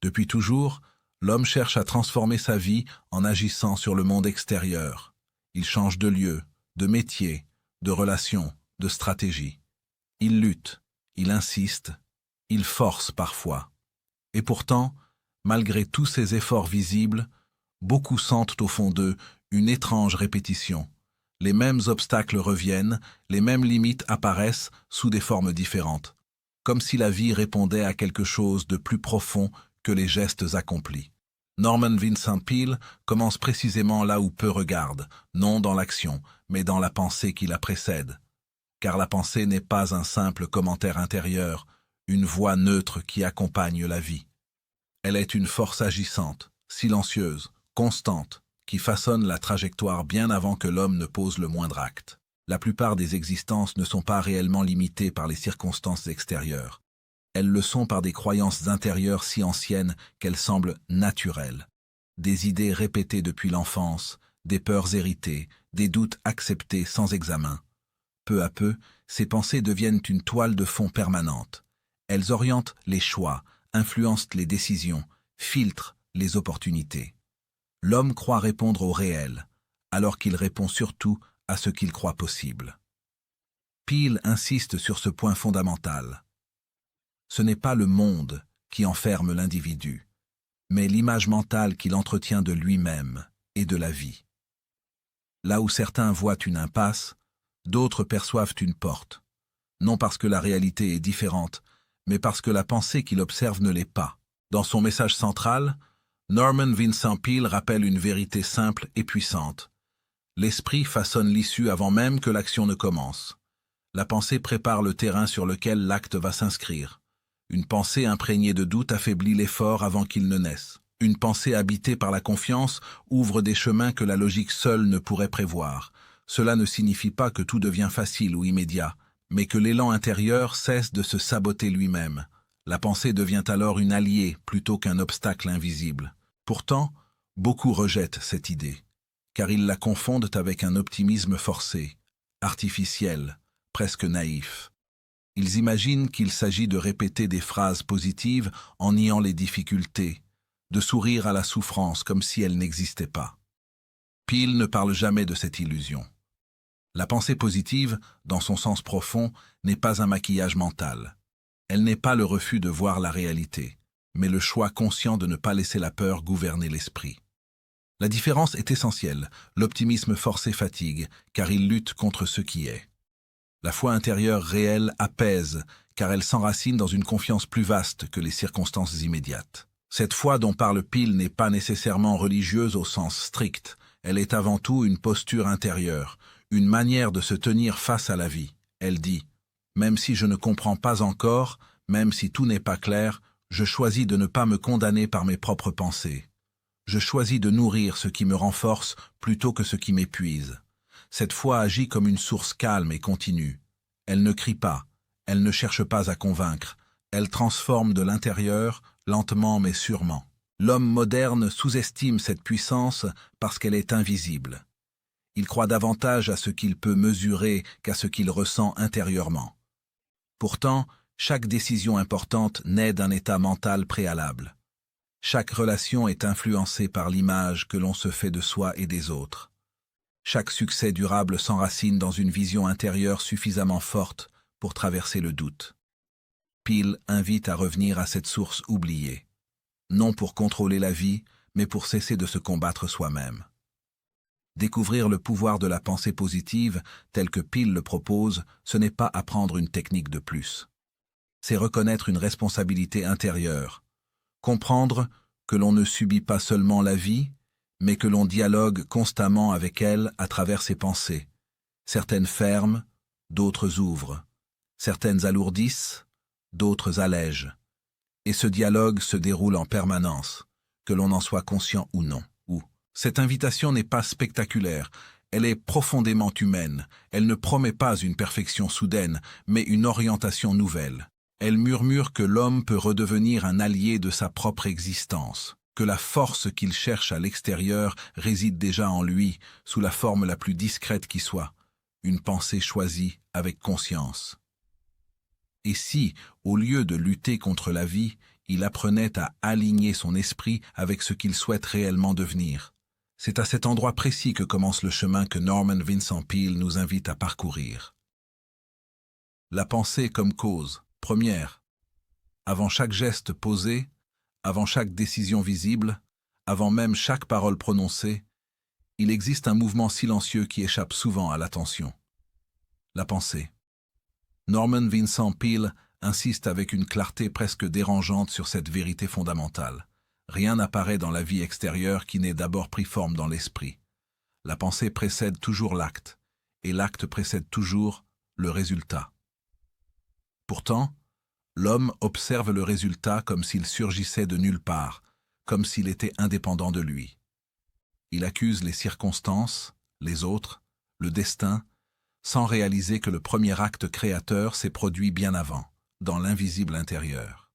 Depuis toujours, l'homme cherche à transformer sa vie en agissant sur le monde extérieur. Il change de lieu, de métier, de relation, de stratégie. Il lutte, il insiste, il force parfois. Et pourtant, malgré tous ces efforts visibles, beaucoup sentent au fond d'eux une étrange répétition. Les mêmes obstacles reviennent, les mêmes limites apparaissent sous des formes différentes, comme si la vie répondait à quelque chose de plus profond que les gestes accomplis. Norman Vincent Peale commence précisément là où peu regardent, non dans l'action, mais dans la pensée qui la précède. Car la pensée n'est pas un simple commentaire intérieur, une voix neutre qui accompagne la vie. Elle est une force agissante, silencieuse, constante, qui façonne la trajectoire bien avant que l'homme ne pose le moindre acte. La plupart des existences ne sont pas réellement limitées par les circonstances extérieures. Elles le sont par des croyances intérieures si anciennes qu'elles semblent naturelles. Des idées répétées depuis l'enfance, des peurs héritées, des doutes acceptés sans examen. Peu à peu, ces pensées deviennent une toile de fond permanente. Elles orientent les choix, influencent les décisions, filtrent les opportunités. L'homme croit répondre au réel, alors qu'il répond surtout à ce qu'il croit possible. Peale insiste sur ce point fondamental. Ce n'est pas le monde qui enferme l'individu, mais l'image mentale qu'il entretient de lui-même et de la vie. Là où certains voient une impasse, d'autres perçoivent une porte, non parce que la réalité est différente, mais parce que la pensée qu'il observe ne l'est pas. Dans son message central, Norman Vincent Peale rappelle une vérité simple et puissante. L'esprit façonne l'issue avant même que l'action ne commence. La pensée prépare le terrain sur lequel l'acte va s'inscrire. Une pensée imprégnée de doute affaiblit l'effort avant qu'il ne naisse. Une pensée habitée par la confiance ouvre des chemins que la logique seule ne pourrait prévoir. Cela ne signifie pas que tout devient facile ou immédiat, mais que l'élan intérieur cesse de se saboter lui-même. La pensée devient alors une alliée plutôt qu'un obstacle invisible. Pourtant, beaucoup rejettent cette idée, car ils la confondent avec un optimisme forcé, artificiel, presque naïf. Ils imaginent qu'il s'agit de répéter des phrases positives en niant les difficultés, de sourire à la souffrance comme si elle n'existait pas. Peale ne parle jamais de cette illusion. La pensée positive, dans son sens profond, n'est pas un maquillage mental. Elle n'est pas le refus de voir la réalité, mais le choix conscient de ne pas laisser la peur gouverner l'esprit. La différence est essentielle. L'optimisme forcé fatigue, car il lutte contre ce qui est. La foi intérieure réelle apaise, car elle s'enracine dans une confiance plus vaste que les circonstances immédiates. Cette foi dont parle Peale n'est pas nécessairement religieuse au sens strict. Elle est avant tout une posture intérieure, une manière de se tenir face à la vie. Elle dit « Même si je ne comprends pas encore, même si tout n'est pas clair, je choisis de ne pas me condamner par mes propres pensées. Je choisis de nourrir ce qui me renforce plutôt que ce qui m'épuise. Cette foi agit comme une source calme et continue. Elle ne crie pas, elle ne cherche pas à convaincre, elle transforme de l'intérieur, lentement mais sûrement. L'homme moderne sous-estime cette puissance parce qu'elle est invisible. Il croit davantage à ce qu'il peut mesurer qu'à ce qu'il ressent intérieurement. Pourtant, chaque décision importante naît d'un état mental préalable. Chaque relation est influencée par l'image que l'on se fait de soi et des autres. Chaque succès durable s'enracine dans une vision intérieure suffisamment forte pour traverser le doute. Peale invite à revenir à cette source oubliée, non pour contrôler la vie, mais pour cesser de se combattre soi-même. Découvrir le pouvoir de la pensée positive, tel que Peale le propose, ce n'est pas apprendre une technique de plus. C'est reconnaître une responsabilité intérieure, comprendre que l'on ne subit pas seulement la vie, mais que l'on dialogue constamment avec elle à travers ses pensées. Certaines ferment, d'autres ouvrent. Certaines alourdissent, d'autres allègent. Et ce dialogue se déroule en permanence, que l'on en soit conscient ou non. Cette invitation n'est pas spectaculaire, elle est profondément humaine. Elle ne promet pas une perfection soudaine, mais une orientation nouvelle. Elle murmure que l'homme peut redevenir un allié de sa propre existence, que la force qu'il cherche à l'extérieur réside déjà en lui, sous la forme la plus discrète qui soit, une pensée choisie avec conscience. Et si, au lieu de lutter contre la vie, Il apprenait à aligner son esprit avec ce qu'il souhaite réellement devenir. C'est à cet endroit précis que commence le chemin que Norman Vincent Peale nous invite à parcourir. La pensée comme cause, première. Avant chaque geste posé, avant chaque décision visible, avant même chaque parole prononcée, il existe un mouvement silencieux qui échappe souvent à l'attention. La pensée. Norman Vincent Peale insiste avec une clarté presque dérangeante sur cette vérité fondamentale. Rien n'apparaît dans la vie extérieure qui n'ait d'abord pris forme dans l'esprit. La pensée précède toujours l'acte, et l'acte précède toujours le résultat. Pourtant, l'homme observe le résultat comme s'il surgissait de nulle part, comme s'il était indépendant de lui. Il accuse les circonstances, les autres, le destin, sans réaliser que le premier acte créateur s'est produit bien avant, dans l'invisible intérieur.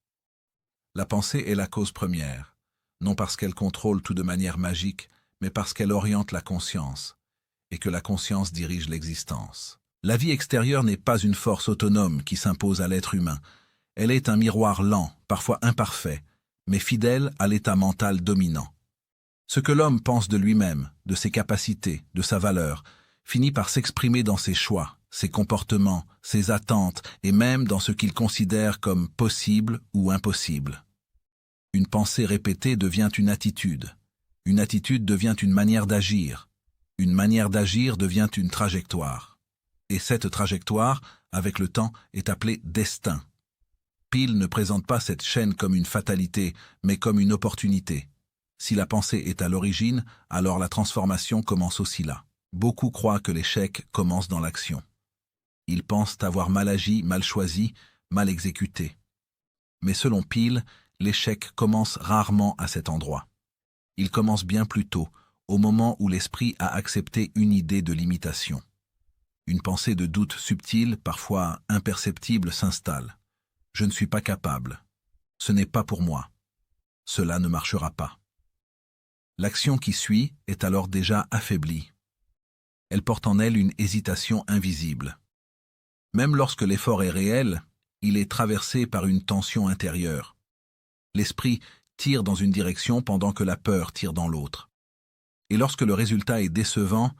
La pensée est la cause première, non parce qu'elle contrôle tout de manière magique, mais parce qu'elle oriente la conscience, et que la conscience dirige l'existence. La vie extérieure n'est pas une force autonome qui s'impose à l'être humain. Elle est un miroir lent, parfois imparfait, mais fidèle à l'état mental dominant. Ce que l'homme pense de lui-même, de ses capacités, de sa valeur, finit par s'exprimer dans ses choix, ses comportements, ses attentes et même dans ce qu'il considère comme possible ou impossible. Une pensée répétée devient une attitude devient une manière d'agir devient une trajectoire. Et cette trajectoire, avec le temps, est appelée destin. Peale ne présente pas cette chaîne comme une fatalité, mais comme une opportunité. Si la pensée est à l'origine, alors la transformation commence aussi là. Beaucoup croient que l'échec commence dans l'action. Ils pensent avoir mal agi, mal choisi, mal exécuté. Mais selon Peale, l'échec commence rarement à cet endroit. Il commence bien plus tôt, au moment où l'esprit a accepté une idée de limitation. Une pensée de doute subtil, parfois imperceptible, s'installe. Je ne suis pas capable. Ce n'est pas pour moi. Cela ne marchera pas. L'action qui suit est alors déjà affaiblie. Elle porte en elle une hésitation invisible. Même lorsque l'effort est réel, il est traversé par une tension intérieure. L'esprit tire dans une direction pendant que la peur tire dans l'autre. Et lorsque le résultat est décevant,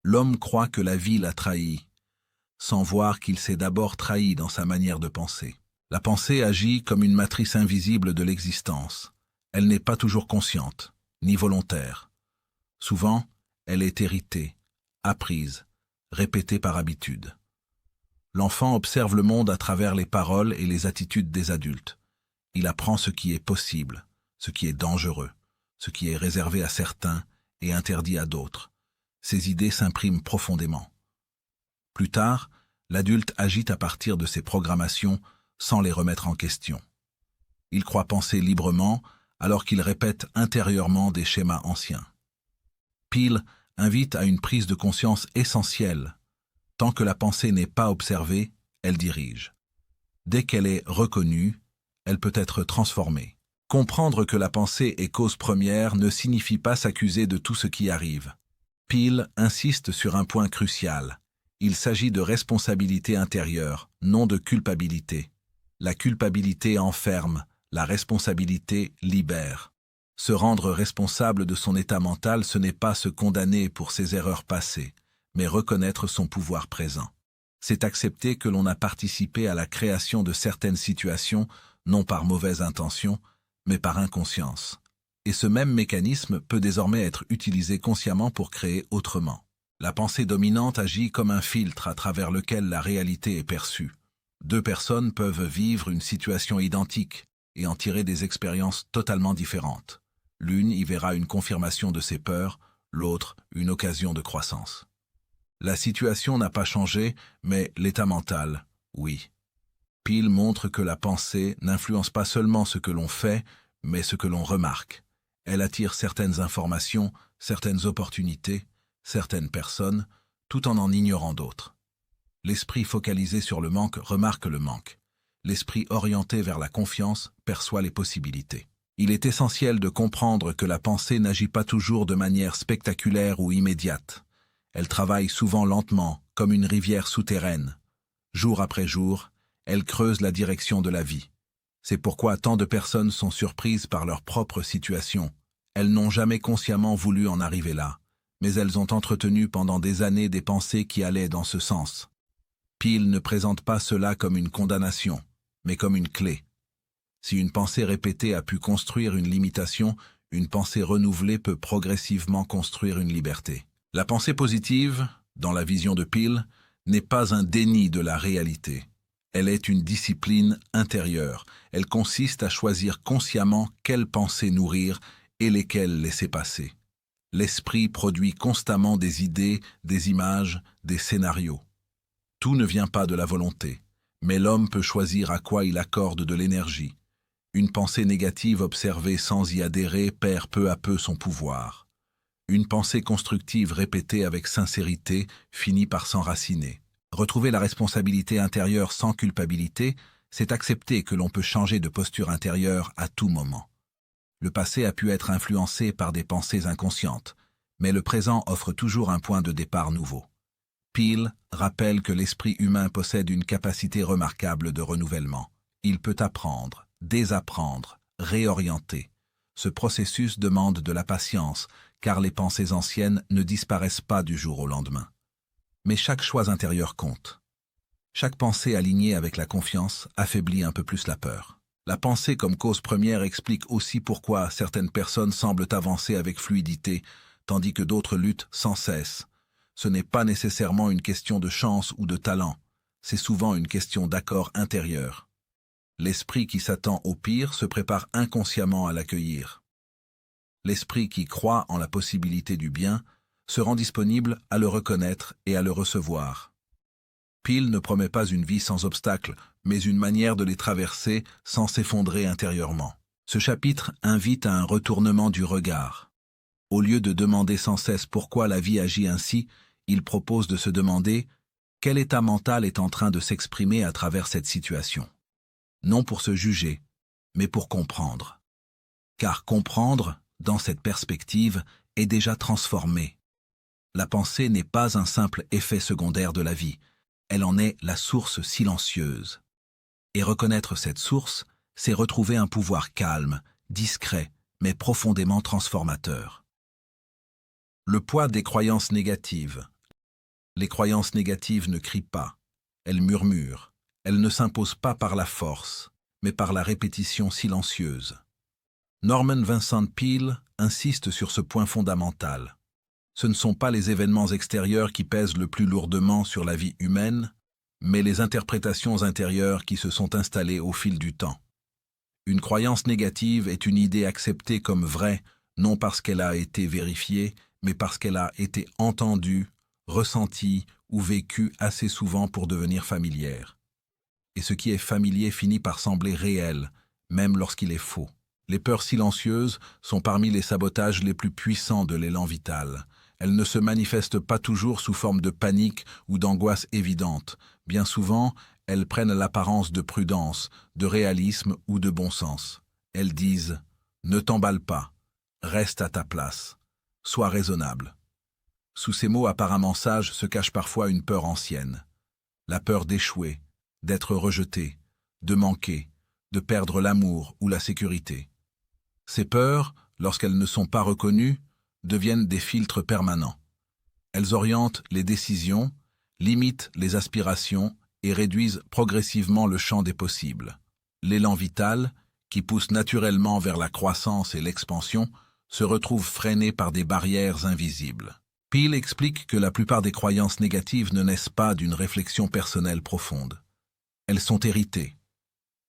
l'homme croit que la vie l'a trahi, sans voir qu'il s'est d'abord trahi dans sa manière de penser. La pensée agit comme une matrice invisible de l'existence. Elle n'est pas toujours consciente, ni volontaire. Souvent, elle est héritée, apprise, répétée par habitude. L'enfant observe le monde à travers les paroles et les attitudes des adultes. Il apprend ce qui est possible, ce qui est dangereux, ce qui est réservé à certains et interdit à d'autres. Ces idées s'impriment profondément. Plus tard, l'adulte agit à partir de ses programmations sans les remettre en question. Il croit penser librement alors qu'il répète intérieurement des schémas anciens. Peale invite à une prise de conscience essentielle. Tant que la pensée n'est pas observée, elle dirige. Dès qu'elle est reconnue, elle peut être transformée. Comprendre que la pensée est cause première ne signifie pas s'accuser de tout ce qui arrive. Peale insiste sur un point crucial. Il s'agit de responsabilité intérieure, non de culpabilité. La culpabilité enferme, la responsabilité libère. Se rendre responsable de son état mental, ce n'est pas se condamner pour ses erreurs passées, mais reconnaître son pouvoir présent. C'est accepter que l'on a participé à la création de certaines situations, non par mauvaise intention, mais par inconscience. Et ce même mécanisme peut désormais être utilisé consciemment pour créer autrement. La pensée dominante agit comme un filtre à travers lequel la réalité est perçue. Deux personnes peuvent vivre une situation identique et en tirer des expériences totalement différentes. L'une y verra une confirmation de ses peurs, l'autre une occasion de croissance. La situation n'a pas changé, mais l'état mental, oui. Peale montre que la pensée n'influence pas seulement ce que l'on fait, mais ce que l'on remarque. Elle attire certaines informations, certaines opportunités, certaines personnes, tout en ignorant d'autres. L'esprit focalisé sur le manque remarque le manque. L'esprit orienté vers la confiance perçoit les possibilités. Il est essentiel de comprendre que la pensée n'agit pas toujours de manière spectaculaire ou immédiate. Elle travaille souvent lentement, comme une rivière souterraine. Jour après jour, elle creuse la direction de la vie. C'est pourquoi tant de personnes sont surprises par leur propre situation. Elles n'ont jamais consciemment voulu en arriver là, mais elles ont entretenu pendant des années des pensées qui allaient dans ce sens. Peale ne présente pas cela comme une condamnation, mais comme une clé. Si une pensée répétée a pu construire une limitation, une pensée renouvelée peut progressivement construire une liberté. La pensée positive, dans la vision de Peale, n'est pas un déni de la réalité. Elle est une discipline intérieure. Elle consiste à choisir consciemment quelles pensées nourrir et lesquelles laisser passer. L'esprit produit constamment des idées, des images, des scénarios. Tout ne vient pas de la volonté, mais l'homme peut choisir à quoi il accorde de l'énergie. Une pensée négative observée sans y adhérer perd peu à peu son pouvoir. Une pensée constructive répétée avec sincérité finit par s'enraciner. Retrouver la responsabilité intérieure sans culpabilité, c'est accepter que l'on peut changer de posture intérieure à tout moment. Le passé a pu être influencé par des pensées inconscientes, mais le présent offre toujours un point de départ nouveau. Peale rappelle que l'esprit humain possède une capacité remarquable de renouvellement. Il peut apprendre, désapprendre, réorienter. Ce processus demande de la patience, car les pensées anciennes ne disparaissent pas du jour au lendemain. Mais chaque choix intérieur compte. Chaque pensée alignée avec la confiance affaiblit un peu plus la peur. La pensée comme cause première explique aussi pourquoi certaines personnes semblent avancer avec fluidité, tandis que d'autres luttent sans cesse. Ce n'est pas nécessairement une question de chance ou de talent, c'est souvent une question d'accord intérieur. L'esprit qui s'attend au pire se prépare inconsciemment à l'accueillir. L'esprit qui croit en la possibilité du bien se rend disponible à le reconnaître et à le recevoir. Peale ne promet pas une vie sans obstacles, mais une manière de les traverser sans s'effondrer intérieurement. Ce chapitre invite à un retournement du regard. Au lieu de demander sans cesse pourquoi la vie agit ainsi, il propose de se demander quel état mental est en train de s'exprimer à travers cette situation. Non pour se juger, mais pour comprendre. Car comprendre, dans cette perspective, est déjà transformé. La pensée n'est pas un simple effet secondaire de la vie, elle en est la source silencieuse. Et reconnaître cette source, c'est retrouver un pouvoir calme, discret, mais profondément transformateur. Le poids des croyances négatives. Les croyances négatives ne crient pas, elles murmurent, elles ne s'imposent pas par la force, mais par la répétition silencieuse. Norman Vincent Peale insiste sur ce point fondamental. Ce ne sont pas les événements extérieurs qui pèsent le plus lourdement sur la vie humaine, mais les interprétations intérieures qui se sont installées au fil du temps. Une croyance négative est une idée acceptée comme vraie, non parce qu'elle a été vérifiée, mais parce qu'elle a été entendue, ressentie ou vécue assez souvent pour devenir familière. Et ce qui est familier finit par sembler réel, même lorsqu'il est faux. Les peurs silencieuses sont parmi les sabotages les plus puissants de l'élan vital. Elles ne se manifestent pas toujours sous forme de panique ou d'angoisse évidente. Bien souvent, elles prennent l'apparence de prudence, de réalisme ou de bon sens. Elles disent « Ne t'emballe pas, reste à ta place, sois raisonnable ». Sous ces mots apparemment sages se cache parfois une peur ancienne. La peur d'échouer, d'être rejeté, de manquer, de perdre l'amour ou la sécurité. Ces peurs, lorsqu'elles ne sont pas reconnues, deviennent des filtres permanents. Elles orientent les décisions, limitent les aspirations et réduisent progressivement le champ des possibles. L'élan vital, qui pousse naturellement vers la croissance et l'expansion, se retrouve freiné par des barrières invisibles. Peale explique que la plupart des croyances négatives ne naissent pas d'une réflexion personnelle profonde. Elles sont héritées.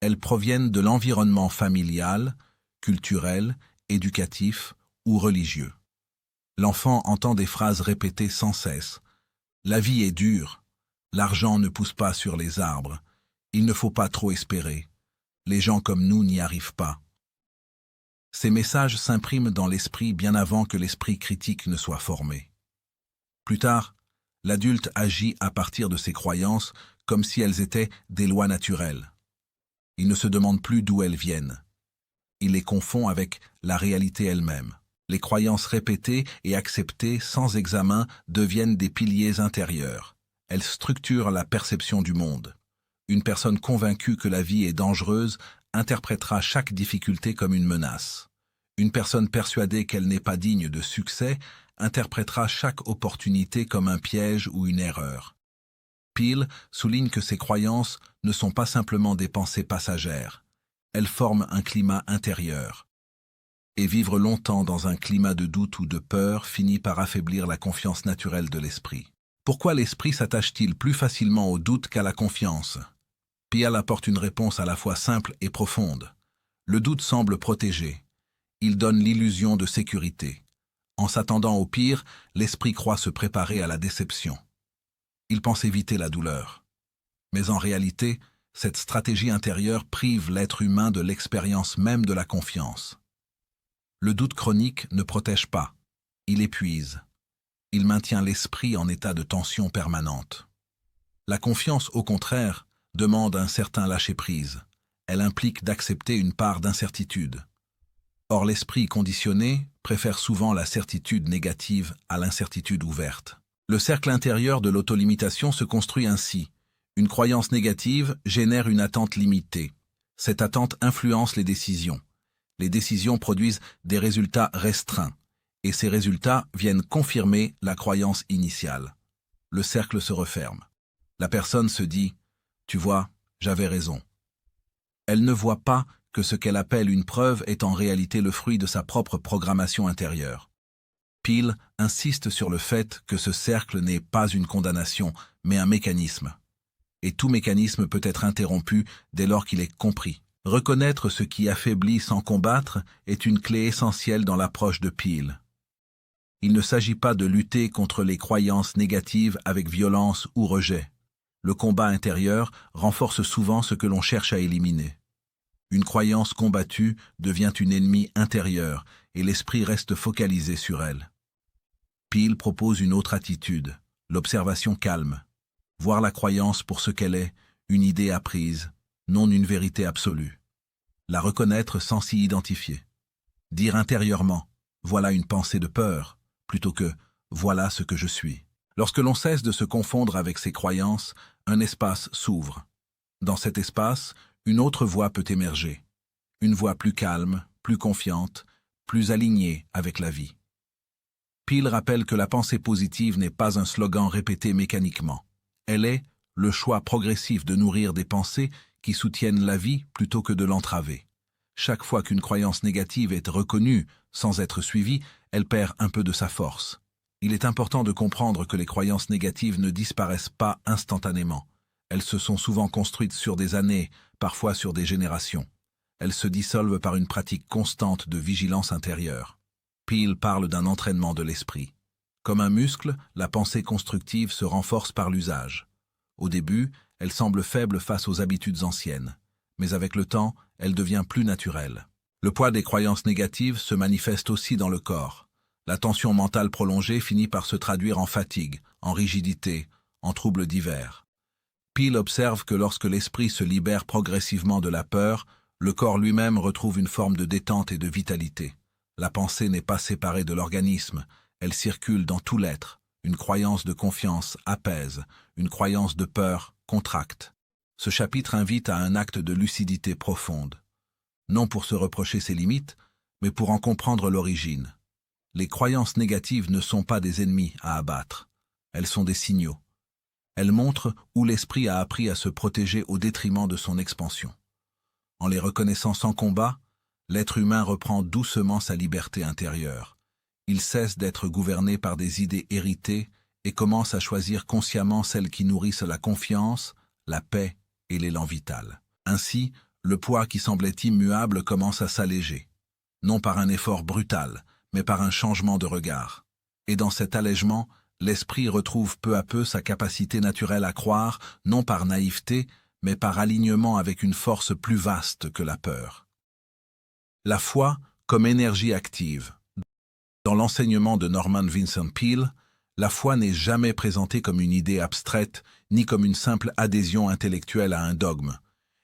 Elles proviennent de l'environnement familial, culturel, éducatif ou religieux. L'enfant entend des phrases répétées sans cesse. La vie est dure. L'argent ne pousse pas sur les arbres. Il ne faut pas trop espérer. Les gens comme nous n'y arrivent pas. Ces messages s'impriment dans l'esprit bien avant que l'esprit critique ne soit formé. Plus tard, l'adulte agit à partir de ses croyances comme si elles étaient des lois naturelles. Il ne se demande plus d'où elles viennent. Il les confond avec la réalité elle-même. Les croyances répétées et acceptées sans examen deviennent des piliers intérieurs. Elles structurent la perception du monde. Une personne convaincue que la vie est dangereuse interprétera chaque difficulté comme une menace. Une personne persuadée qu'elle n'est pas digne de succès interprétera chaque opportunité comme un piège ou une erreur. Peale souligne que ces croyances ne sont pas simplement des pensées passagères. Elles forment un climat intérieur. Et vivre longtemps dans un climat de doute ou de peur finit par affaiblir la confiance naturelle de l'esprit. Pourquoi l'esprit s'attache-t-il plus facilement au doute qu'à la confiance? Peale apporte une réponse à la fois simple et profonde. Le doute semble protégé. Il donne l'illusion de sécurité. En s'attendant au pire, l'esprit croit se préparer à la déception. Il pense éviter la douleur. Mais en réalité, cette stratégie intérieure prive l'être humain de l'expérience même de la confiance. Le doute chronique ne protège pas, il épuise. Il maintient l'esprit en état de tension permanente. La confiance, au contraire, demande un certain lâcher-prise. Elle implique d'accepter une part d'incertitude. Or, l'esprit conditionné préfère souvent la certitude négative à l'incertitude ouverte. Le cercle intérieur de l'autolimitation se construit ainsi. Une croyance négative génère une attente limitée. Cette attente influence les décisions. Les décisions produisent des résultats restreints, et ces résultats viennent confirmer la croyance initiale. Le cercle se referme. La personne se dit « Tu vois, j'avais raison ». Elle ne voit pas que ce qu'elle appelle une preuve est en réalité le fruit de sa propre programmation intérieure. Peale insiste sur le fait que ce cercle n'est pas une condamnation, mais un mécanisme. Et tout mécanisme peut être interrompu dès lors qu'il est compris. Reconnaître ce qui affaiblit sans combattre est une clé essentielle dans l'approche de Peale. Il ne s'agit pas de lutter contre les croyances négatives avec violence ou rejet. Le combat intérieur renforce souvent ce que l'on cherche à éliminer. Une croyance combattue devient une ennemie intérieure et l'esprit reste focalisé sur elle. Peale propose une autre attitude, l'observation calme. Voir la croyance pour ce qu'elle est, une idée apprise, non une vérité absolue. La reconnaître sans s'y identifier. Dire intérieurement, voilà une pensée de peur, plutôt que voilà ce que je suis. Lorsque l'on cesse de se confondre avec ses croyances, un espace s'ouvre. Dans cet espace, une autre voix peut émerger. Une voix plus calme, plus confiante, plus alignée avec la vie. Peale rappelle que la pensée positive n'est pas un slogan répété mécaniquement. Elle est le choix progressif de nourrir des pensées qui soutiennent la vie plutôt que de l'entraver. Chaque fois qu'une croyance négative est reconnue sans être suivie, elle perd un peu de sa force. Il est important de comprendre que les croyances négatives ne disparaissent pas instantanément. Elles se sont souvent construites sur des années, parfois sur des générations. Elles se dissolvent par une pratique constante de vigilance intérieure. Peale parle d'un entraînement de l'esprit. Comme un muscle, la pensée constructive se renforce par l'usage. Au début, elle semble faible face aux habitudes anciennes, mais avec le temps, elle devient plus naturelle. Le poids des croyances négatives se manifeste aussi dans le corps. La tension mentale prolongée finit par se traduire en fatigue, en rigidité, en troubles divers. Peale observe que lorsque l'esprit se libère progressivement de la peur, le corps lui-même retrouve une forme de détente et de vitalité. La pensée n'est pas séparée de l'organisme, elle circule dans tout l'être. Une croyance de confiance apaise, une croyance de peur contracte. Ce chapitre invite à un acte de lucidité profonde. Non pour se reprocher ses limites, mais pour en comprendre l'origine. Les croyances négatives ne sont pas des ennemis à abattre. Elles sont des signaux. Elles montrent où l'esprit a appris à se protéger au détriment de son expansion. En les reconnaissant sans combat, l'être humain reprend doucement sa liberté intérieure. Il cesse d'être gouverné par des idées héritées et commence à choisir consciemment celles qui nourrissent la confiance, la paix et l'élan vital. Ainsi, le poids qui semblait immuable commence à s'alléger, non par un effort brutal, mais par un changement de regard. Et dans cet allègement, l'esprit retrouve peu à peu sa capacité naturelle à croire, non par naïveté, mais par alignement avec une force plus vaste que la peur. La foi comme énergie active. Dans l'enseignement de Norman Vincent Peale, la foi n'est jamais présentée comme une idée abstraite, ni comme une simple adhésion intellectuelle à un dogme.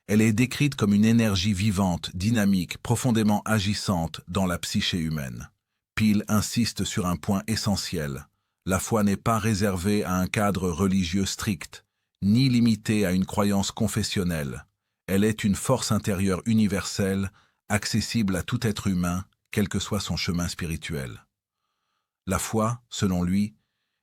Elle est décrite comme une énergie vivante, dynamique, profondément agissante dans la psyché humaine. Peale insiste sur un point essentiel. La foi n'est pas réservée à un cadre religieux strict, ni limitée à une croyance confessionnelle. Elle est une force intérieure universelle, accessible à tout être humain, quel que soit son chemin spirituel. La foi, selon lui,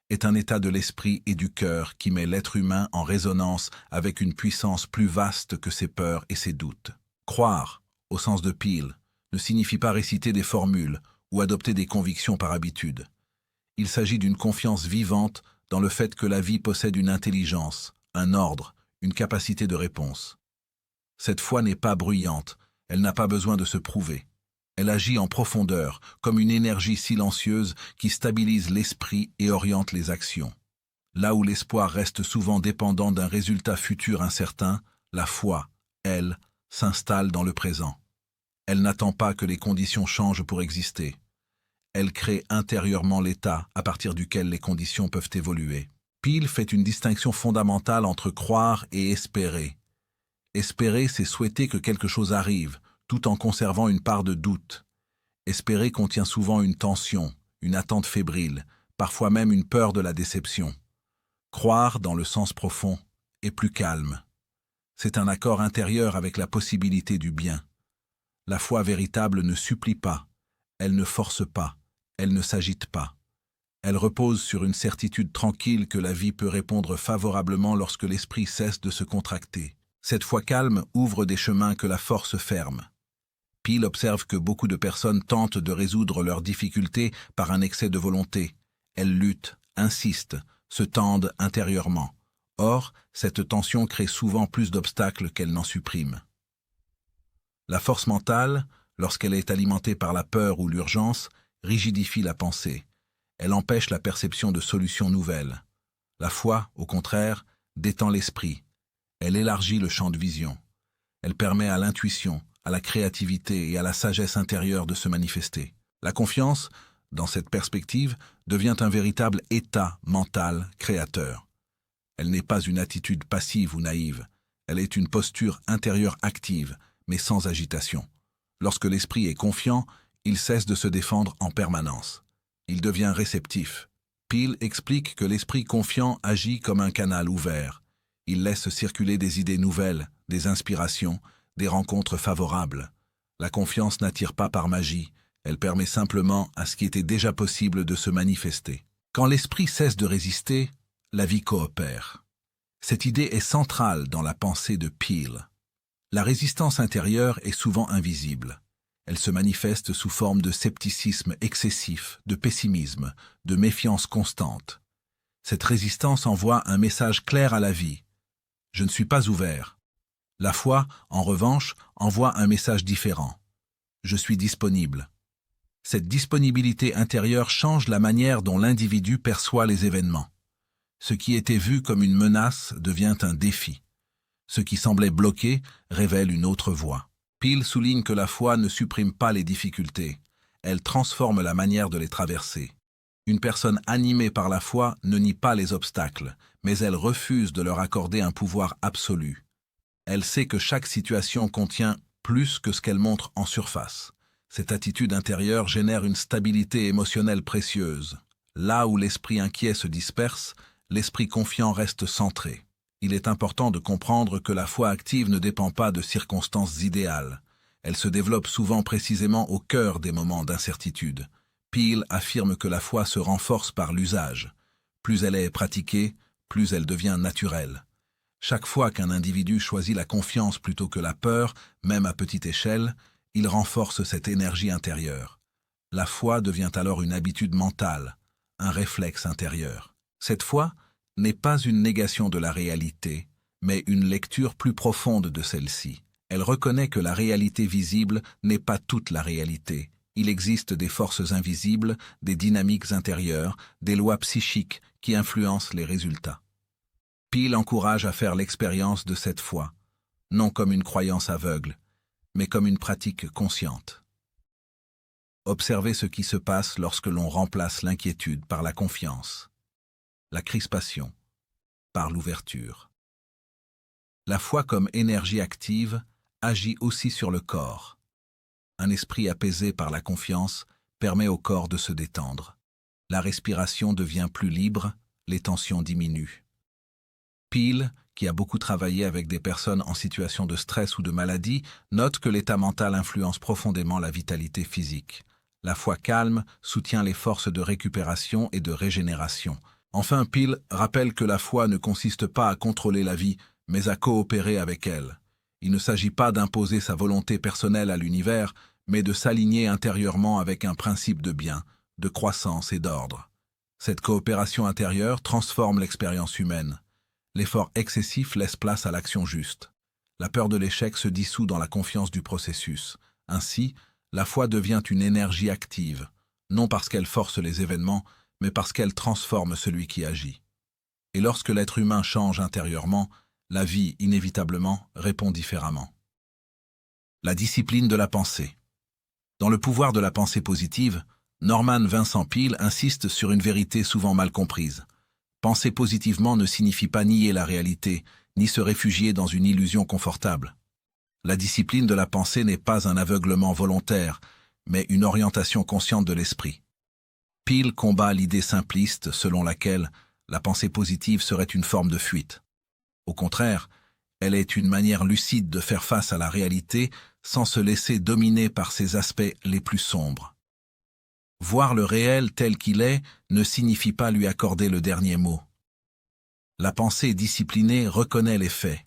est un état de l'esprit et du cœur qui met l'être humain en résonance avec une puissance plus vaste que ses peurs et ses doutes. Croire, au sens de Peale, ne signifie pas réciter des formules ou adopter des convictions par habitude. Il s'agit d'une confiance vivante dans le fait que la vie possède une intelligence, un ordre, une capacité de réponse. Cette foi n'est pas bruyante, elle n'a pas besoin de se prouver. Elle agit en profondeur, comme une énergie silencieuse qui stabilise l'esprit et oriente les actions. Là où l'espoir reste souvent dépendant d'un résultat futur incertain, la foi, elle, s'installe dans le présent. Elle n'attend pas que les conditions changent pour exister. Elle crée intérieurement l'état à partir duquel les conditions peuvent évoluer. Peale fait une distinction fondamentale entre croire et espérer. Espérer, c'est souhaiter que quelque chose arrive, tout en conservant une part de doute. Espérer contient souvent une tension, une attente fébrile, parfois même une peur de la déception. Croire, dans le sens profond, est plus calme. C'est un accord intérieur avec la possibilité du bien. La foi véritable ne supplie pas, elle ne force pas, elle ne s'agite pas. Elle repose sur une certitude tranquille que la vie peut répondre favorablement lorsque l'esprit cesse de se contracter. Cette foi calme ouvre des chemins que la force ferme. Peale observe que beaucoup de personnes tentent de résoudre leurs difficultés par un excès de volonté. Elles luttent, insistent, se tendent intérieurement. Or, cette tension crée souvent plus d'obstacles qu'elle n'en supprime. La force mentale, lorsqu'elle est alimentée par la peur ou l'urgence, rigidifie la pensée. Elle empêche la perception de solutions nouvelles. La foi, au contraire, détend l'esprit. Elle élargit le champ de vision. Elle permet à l'intuition, à la créativité et à la sagesse intérieure de se manifester. La confiance, dans cette perspective, devient un véritable état mental créateur. Elle n'est pas une attitude passive ou naïve. Elle est une posture intérieure active, mais sans agitation. Lorsque l'esprit est confiant, il cesse de se défendre en permanence. Il devient réceptif. Peale explique que l'esprit confiant agit comme un canal ouvert. Il laisse circuler des idées nouvelles, des inspirations, des rencontres favorables. La confiance n'attire pas par magie, elle permet simplement à ce qui était déjà possible de se manifester. Quand l'esprit cesse de résister, la vie coopère. Cette idée est centrale dans la pensée de Peale. La résistance intérieure est souvent invisible. Elle se manifeste sous forme de scepticisme excessif, de pessimisme, de méfiance constante. Cette résistance envoie un message clair à la vie. Je ne suis pas ouvert. La foi, en revanche, envoie un message différent. Je suis disponible. Cette disponibilité intérieure change la manière dont l'individu perçoit les événements. Ce qui était vu comme une menace devient un défi. Ce qui semblait bloqué révèle une autre voie. Peale souligne que la foi ne supprime pas les difficultés, elle transforme la manière de les traverser. Une personne animée par la foi ne nie pas les obstacles, mais elle refuse de leur accorder un pouvoir absolu. Elle sait que chaque situation contient plus que ce qu'elle montre en surface. Cette attitude intérieure génère une stabilité émotionnelle précieuse. Là où l'esprit inquiet se disperse, l'esprit confiant reste centré. Il est important de comprendre que la foi active ne dépend pas de circonstances idéales. Elle se développe souvent précisément au cœur des moments d'incertitude. Peale affirme que la foi se renforce par l'usage. Plus elle est pratiquée, plus elle devient naturelle. Chaque fois qu'un individu choisit la confiance plutôt que la peur, même à petite échelle, il renforce cette énergie intérieure. La foi devient alors une habitude mentale, un réflexe intérieur. Cette foi n'est pas une négation de la réalité, mais une lecture plus profonde de celle-ci. Elle reconnaît que la réalité visible n'est pas toute la réalité. Il existe des forces invisibles, des dynamiques intérieures, des lois psychiques qui influencent les résultats. Peale encourage à faire l'expérience de cette foi, non comme une croyance aveugle, mais comme une pratique consciente. Observez ce qui se passe lorsque l'on remplace l'inquiétude par la confiance, la crispation par l'ouverture. La foi comme énergie active agit aussi sur le corps. Un esprit apaisé par la confiance permet au corps de se détendre. La respiration devient plus libre, les tensions diminuent. Peale, qui a beaucoup travaillé avec des personnes en situation de stress ou de maladie, note que l'état mental influence profondément la vitalité physique. La foi calme soutient les forces de récupération et de régénération. Enfin, Peale rappelle que la foi ne consiste pas à contrôler la vie, mais à coopérer avec elle. Il ne s'agit pas d'imposer sa volonté personnelle à l'univers, mais de s'aligner intérieurement avec un principe de bien, de croissance et d'ordre. Cette coopération intérieure transforme l'expérience humaine. L'effort excessif laisse place à l'action juste. La peur de l'échec se dissout dans la confiance du processus. Ainsi, la foi devient une énergie active, non parce qu'elle force les événements, mais parce qu'elle transforme celui qui agit. Et lorsque l'être humain change intérieurement, la vie, inévitablement, répond différemment. La discipline de la pensée. Dans Le pouvoir de la pensée positive, Norman Vincent Peale insiste sur une vérité souvent mal comprise. Penser positivement ne signifie pas nier la réalité, ni se réfugier dans une illusion confortable. La discipline de la pensée n'est pas un aveuglement volontaire, mais une orientation consciente de l'esprit. Peale combat l'idée simpliste selon laquelle la pensée positive serait une forme de fuite. Au contraire, elle est une manière lucide de faire face à la réalité sans se laisser dominer par ses aspects les plus sombres. Voir le réel tel qu'il est ne signifie pas lui accorder le dernier mot. La pensée disciplinée reconnaît les faits,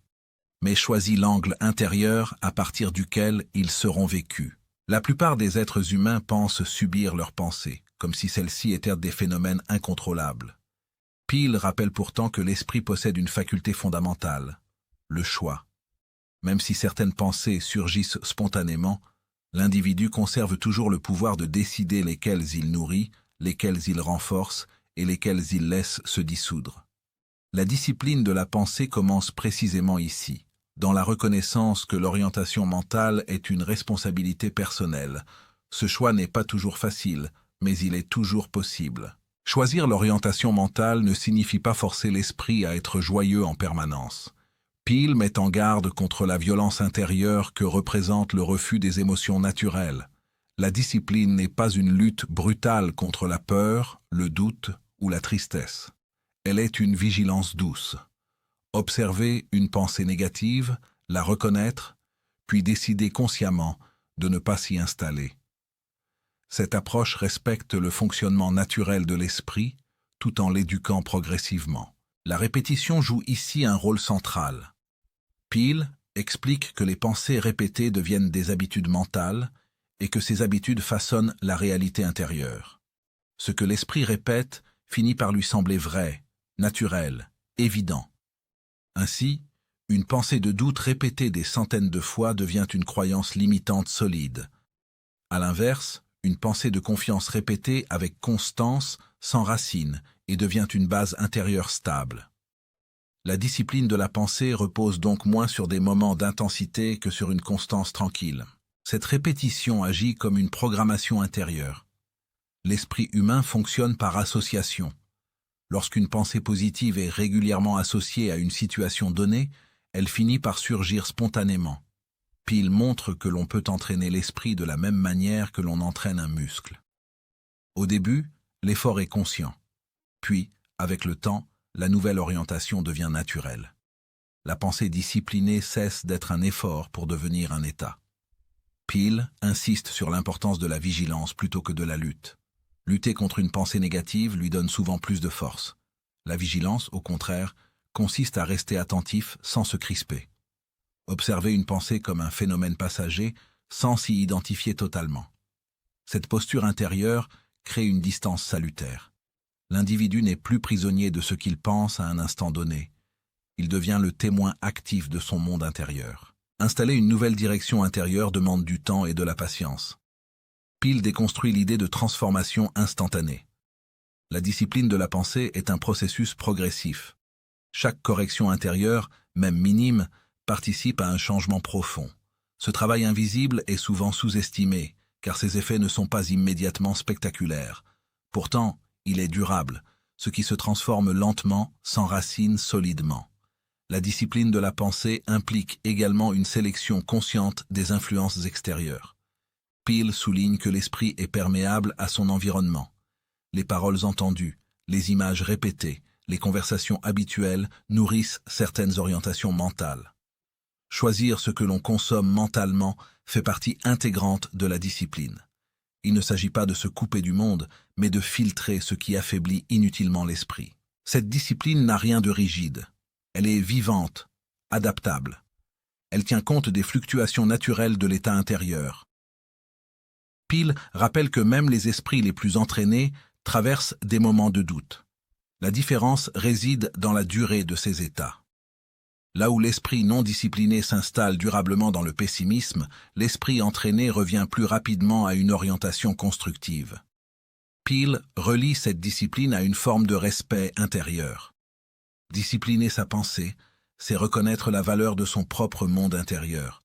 mais choisit l'angle intérieur à partir duquel ils seront vécus. La plupart des êtres humains pensent subir leurs pensées, comme si celles-ci étaient des phénomènes incontrôlables. Peale rappelle pourtant que l'esprit possède une faculté fondamentale, le choix. Même si certaines pensées surgissent spontanément, l'individu conserve toujours le pouvoir de décider lesquelles il nourrit, lesquelles il renforce et lesquelles il laisse se dissoudre. La discipline de la pensée commence précisément ici, dans la reconnaissance que l'orientation mentale est une responsabilité personnelle. Ce choix n'est pas toujours facile, mais il est toujours possible. Choisir l'orientation mentale ne signifie pas forcer l'esprit à être joyeux en permanence. Peale met en garde contre la violence intérieure que représente le refus des émotions naturelles. La discipline n'est pas une lutte brutale contre la peur, le doute ou la tristesse. Elle est une vigilance douce. Observer une pensée négative, la reconnaître, puis décider consciemment de ne pas s'y installer. Cette approche respecte le fonctionnement naturel de l'esprit, tout en l'éduquant progressivement. La répétition joue ici un rôle central. Peale explique que les pensées répétées deviennent des habitudes mentales et que ces habitudes façonnent la réalité intérieure. Ce que l'esprit répète finit par lui sembler vrai, naturel, évident. Ainsi, une pensée de doute répétée des centaines de fois devient une croyance limitante solide. À l'inverse, une pensée de confiance répétée avec constance s'enracine et devient une base intérieure stable. La discipline de la pensée repose donc moins sur des moments d'intensité que sur une constance tranquille. Cette répétition agit comme une programmation intérieure. L'esprit humain fonctionne par association. Lorsqu'une pensée positive est régulièrement associée à une situation donnée, elle finit par surgir spontanément. Peale montre que l'on peut entraîner l'esprit de la même manière que l'on entraîne un muscle. Au début, l'effort est conscient. Puis, avec le temps, la nouvelle orientation devient naturelle. La pensée disciplinée cesse d'être un effort pour devenir un état. Peale insiste sur l'importance de la vigilance plutôt que de la lutte. Lutter contre une pensée négative lui donne souvent plus de force. La vigilance, au contraire, consiste à rester attentif sans se crisper. Observer une pensée comme un phénomène passager sans s'y identifier totalement. Cette posture intérieure crée une distance salutaire. L'individu n'est plus prisonnier de ce qu'il pense à un instant donné. Il devient le témoin actif de son monde intérieur. Installer une nouvelle direction intérieure demande du temps et de la patience. Peale déconstruit l'idée de transformation instantanée. La discipline de la pensée est un processus progressif. Chaque correction intérieure, même minime, participe à un changement profond. Ce travail invisible est souvent sous-estimé, car ses effets ne sont pas immédiatement spectaculaires. Pourtant, il est durable. Ce qui se transforme lentement s'enracine solidement. La discipline de la pensée implique également une sélection consciente des influences extérieures. Peale souligne que l'esprit est perméable à son environnement. Les paroles entendues, les images répétées, les conversations habituelles nourrissent certaines orientations mentales. Choisir ce que l'on consomme mentalement fait partie intégrante de la discipline. Il ne s'agit pas de se couper du monde, mais de filtrer ce qui affaiblit inutilement l'esprit. Cette discipline n'a rien de rigide. Elle est vivante, adaptable. Elle tient compte des fluctuations naturelles de l'état intérieur. Peale rappelle que même les esprits les plus entraînés traversent des moments de doute. La différence réside dans la durée de ces états. Là où l'esprit non discipliné s'installe durablement dans le pessimisme, l'esprit entraîné revient plus rapidement à une orientation constructive. Peale relie cette discipline à une forme de respect intérieur. Discipliner sa pensée, c'est reconnaître la valeur de son propre monde intérieur.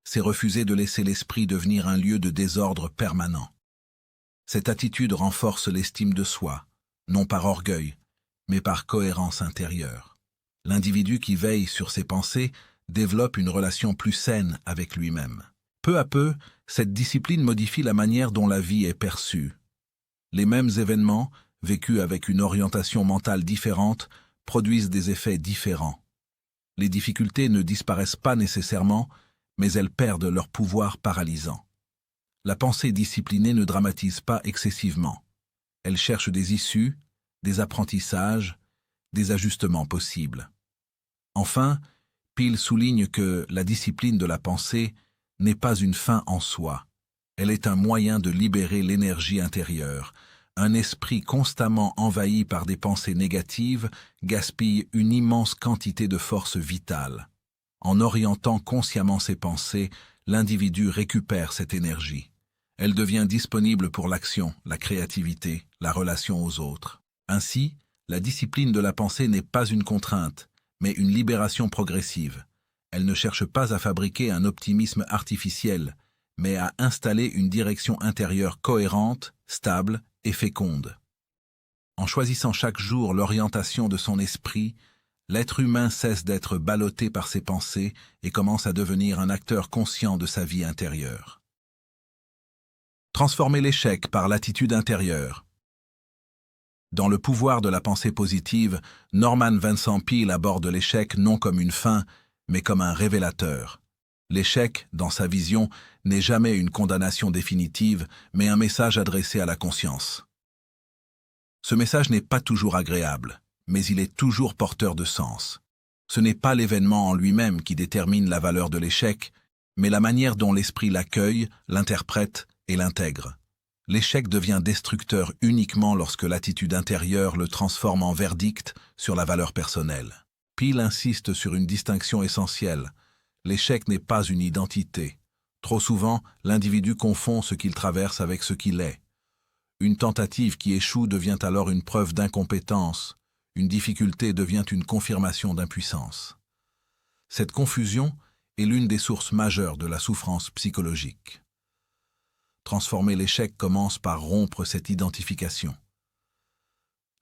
C'est refuser de laisser l'esprit devenir un lieu de désordre permanent. Cette attitude renforce l'estime de soi, non par orgueil, mais par cohérence intérieure. L'individu qui veille sur ses pensées développe une relation plus saine avec lui-même. Peu à peu, cette discipline modifie la manière dont la vie est perçue. Les mêmes événements, vécus avec une orientation mentale différente, produisent des effets différents. Les difficultés ne disparaissent pas nécessairement, mais elles perdent leur pouvoir paralysant. La pensée disciplinée ne dramatise pas excessivement. Elle cherche des issues, des apprentissages, des ajustements possibles. Enfin, Peale souligne que la discipline de la pensée n'est pas une fin en soi. Elle est un moyen de libérer l'énergie intérieure. Un esprit constamment envahi par des pensées négatives gaspille une immense quantité de force vitale. En orientant consciemment ses pensées, l'individu récupère cette énergie. Elle devient disponible pour l'action, la créativité, la relation aux autres. Ainsi, la discipline de la pensée n'est pas une contrainte, mais une libération progressive. Elle ne cherche pas à fabriquer un optimisme artificiel, mais à installer une direction intérieure cohérente, stable et féconde. En choisissant chaque jour l'orientation de son esprit, l'être humain cesse d'être ballotté par ses pensées et commence à devenir un acteur conscient de sa vie intérieure. Transformer l'échec par l'attitude intérieure. Dans Le pouvoir de la pensée positive, Norman Vincent Peale aborde l'échec non comme une fin, mais comme un révélateur. L'échec, dans sa vision, n'est jamais une condamnation définitive, mais un message adressé à la conscience. Ce message n'est pas toujours agréable, mais il est toujours porteur de sens. Ce n'est pas l'événement en lui-même qui détermine la valeur de l'échec, mais la manière dont l'esprit l'accueille, l'interprète et l'intègre. L'échec devient destructeur uniquement lorsque l'attitude intérieure le transforme en verdict sur la valeur personnelle. Peale insiste sur une distinction essentielle. L'échec n'est pas une identité. Trop souvent, l'individu confond ce qu'il traverse avec ce qu'il est. Une tentative qui échoue devient alors une preuve d'incompétence. Une difficulté devient une confirmation d'impuissance. Cette confusion est l'une des sources majeures de la souffrance psychologique. Transformer l'échec commence par rompre cette identification.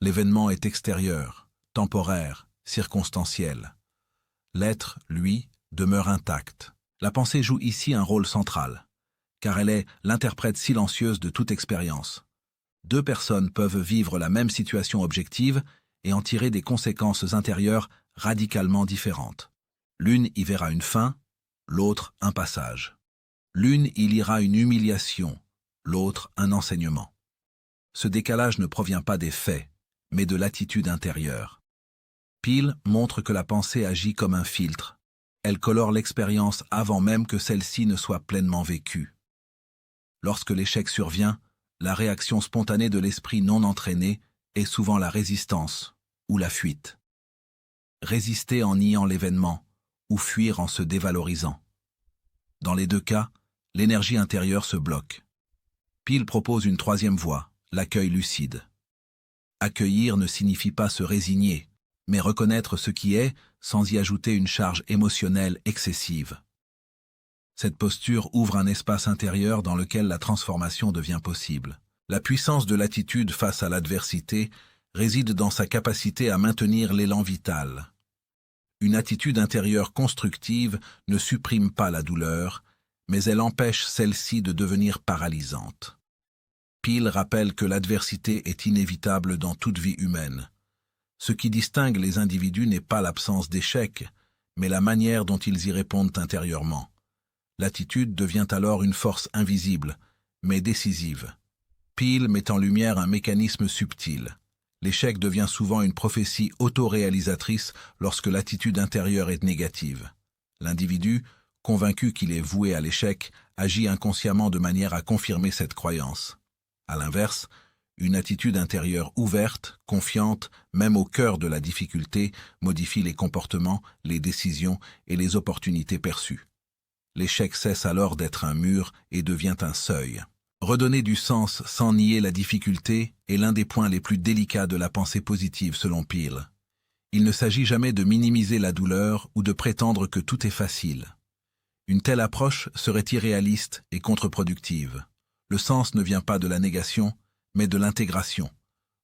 L'événement est extérieur, temporaire, circonstanciel. L'être, lui, demeure intact. La pensée joue ici un rôle central, car elle est l'interprète silencieuse de toute expérience. Deux personnes peuvent vivre la même situation objective et en tirer des conséquences intérieures radicalement différentes. L'une y verra une fin, l'autre un passage. L'une y lira une humiliation, l'autre un enseignement. Ce décalage ne provient pas des faits, mais de l'attitude intérieure. Peale montre que la pensée agit comme un filtre. Elle colore l'expérience avant même que celle-ci ne soit pleinement vécue. Lorsque l'échec survient, la réaction spontanée de l'esprit non entraîné est souvent la résistance ou la fuite. Résister en niant l'événement ou fuir en se dévalorisant. Dans les deux cas, l'énergie intérieure se bloque. Peale propose une troisième voie, l'accueil lucide. Accueillir ne signifie pas se résigner, mais reconnaître ce qui est sans y ajouter une charge émotionnelle excessive. Cette posture ouvre un espace intérieur dans lequel la transformation devient possible. La puissance de l'attitude face à l'adversité réside dans sa capacité à maintenir l'élan vital. Une attitude intérieure constructive ne supprime pas la douleur, mais elle empêche celle-ci de devenir paralysante. Peale rappelle que l'adversité est inévitable dans toute vie humaine. Ce qui distingue les individus n'est pas l'absence d'échecs, mais la manière dont ils y répondent intérieurement. L'attitude devient alors une force invisible, mais décisive. Peale met en lumière un mécanisme subtil. L'échec devient souvent une prophétie autoréalisatrice lorsque l'attitude intérieure est négative. L'individu, convaincu qu'il est voué à l'échec, agit inconsciemment de manière à confirmer cette croyance. À l'inverse, une attitude intérieure ouverte, confiante, même au cœur de la difficulté, modifie les comportements, les décisions et les opportunités perçues. L'échec cesse alors d'être un mur et devient un seuil. Redonner du sens sans nier la difficulté est l'un des points les plus délicats de la pensée positive selon Peale. Il ne s'agit jamais de minimiser la douleur ou de prétendre que tout est facile. Une telle approche serait irréaliste et contre-productive. Le sens ne vient pas de la négation, mais de l'intégration.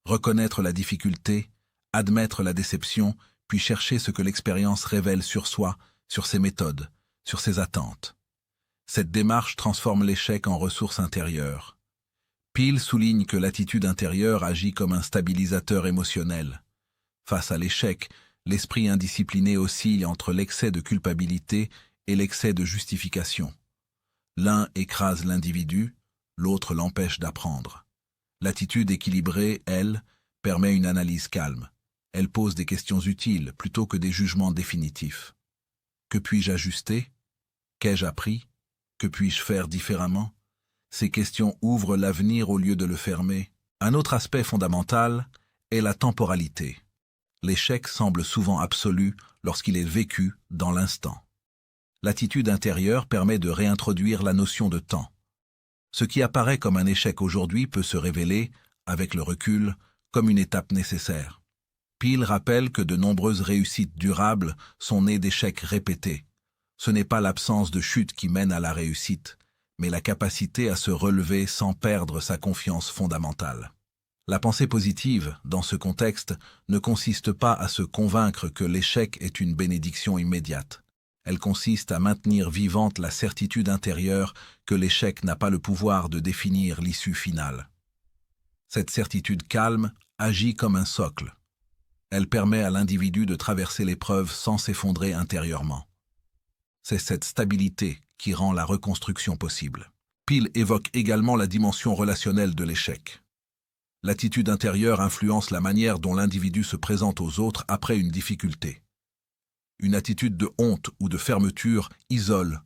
Reconnaître la difficulté, admettre la déception, puis chercher ce que l'expérience révèle sur soi, sur ses méthodes, sur ses attentes. Cette démarche transforme l'échec en ressource intérieure. Peale souligne que l'attitude intérieure agit comme un stabilisateur émotionnel. Face à l'échec, l'esprit indiscipliné oscille entre l'excès de culpabilité et l'excès de justification. L'un écrase l'individu, l'autre l'empêche d'apprendre. L'attitude équilibrée, elle, permet une analyse calme. Elle pose des questions utiles plutôt que des jugements définitifs. Que puis-je ajuster? Qu'ai-je appris? Que puis-je faire différemment? Ces questions ouvrent l'avenir au lieu de le fermer. Un autre aspect fondamental est la temporalité. L'échec semble souvent absolu lorsqu'il est vécu dans l'instant. L'attitude intérieure permet de réintroduire la notion de temps. Ce qui apparaît comme un échec aujourd'hui peut se révéler, avec le recul, comme une étape nécessaire. Peale rappelle que de nombreuses réussites durables sont nées d'échecs répétés. Ce n'est pas l'absence de chute qui mène à la réussite, mais la capacité à se relever sans perdre sa confiance fondamentale. La pensée positive, dans ce contexte, ne consiste pas à se convaincre que l'échec est une bénédiction immédiate. Elle consiste à maintenir vivante la certitude intérieure que l'échec n'a pas le pouvoir de définir l'issue finale. Cette certitude calme agit comme un socle. Elle permet à l'individu de traverser l'épreuve sans s'effondrer intérieurement. C'est cette stabilité qui rend la reconstruction possible. Peale évoque également la dimension relationnelle de l'échec. L'attitude intérieure influence la manière dont l'individu se présente aux autres après une difficulté. Une attitude de honte ou de fermeture isole,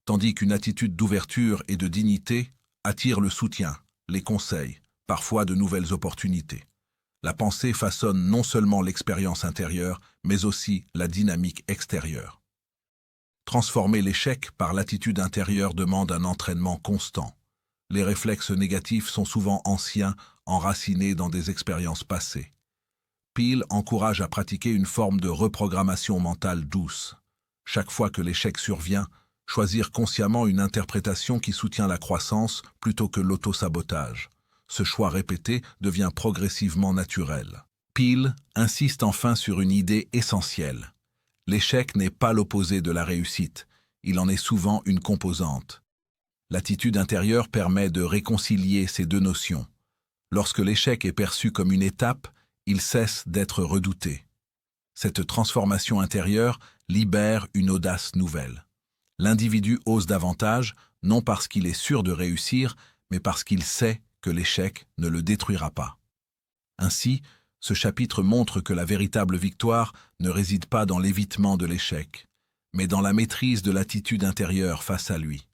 tandis qu'une attitude d'ouverture et de dignité attire le soutien, les conseils, parfois de nouvelles opportunités. La pensée façonne non seulement l'expérience intérieure, mais aussi la dynamique extérieure. Transformer l'échec par l'attitude intérieure demande un entraînement constant. Les réflexes négatifs sont souvent anciens, enracinés dans des expériences passées. Peale encourage à pratiquer une forme de reprogrammation mentale douce. Chaque fois que l'échec survient, choisir consciemment une interprétation qui soutient la croissance plutôt que l'auto-sabotage. Ce choix répété devient progressivement naturel. Peale insiste enfin sur une idée essentielle. L'échec n'est pas l'opposé de la réussite, il en est souvent une composante. L'attitude intérieure permet de réconcilier ces deux notions. Lorsque l'échec est perçu comme une étape, il cesse d'être redouté. Cette transformation intérieure libère une audace nouvelle. L'individu ose davantage, non parce qu'il est sûr de réussir, mais parce qu'il sait que l'échec ne le détruira pas. Ainsi, ce chapitre montre que la véritable victoire ne réside pas dans l'évitement de l'échec, mais dans la maîtrise de l'attitude intérieure face à lui.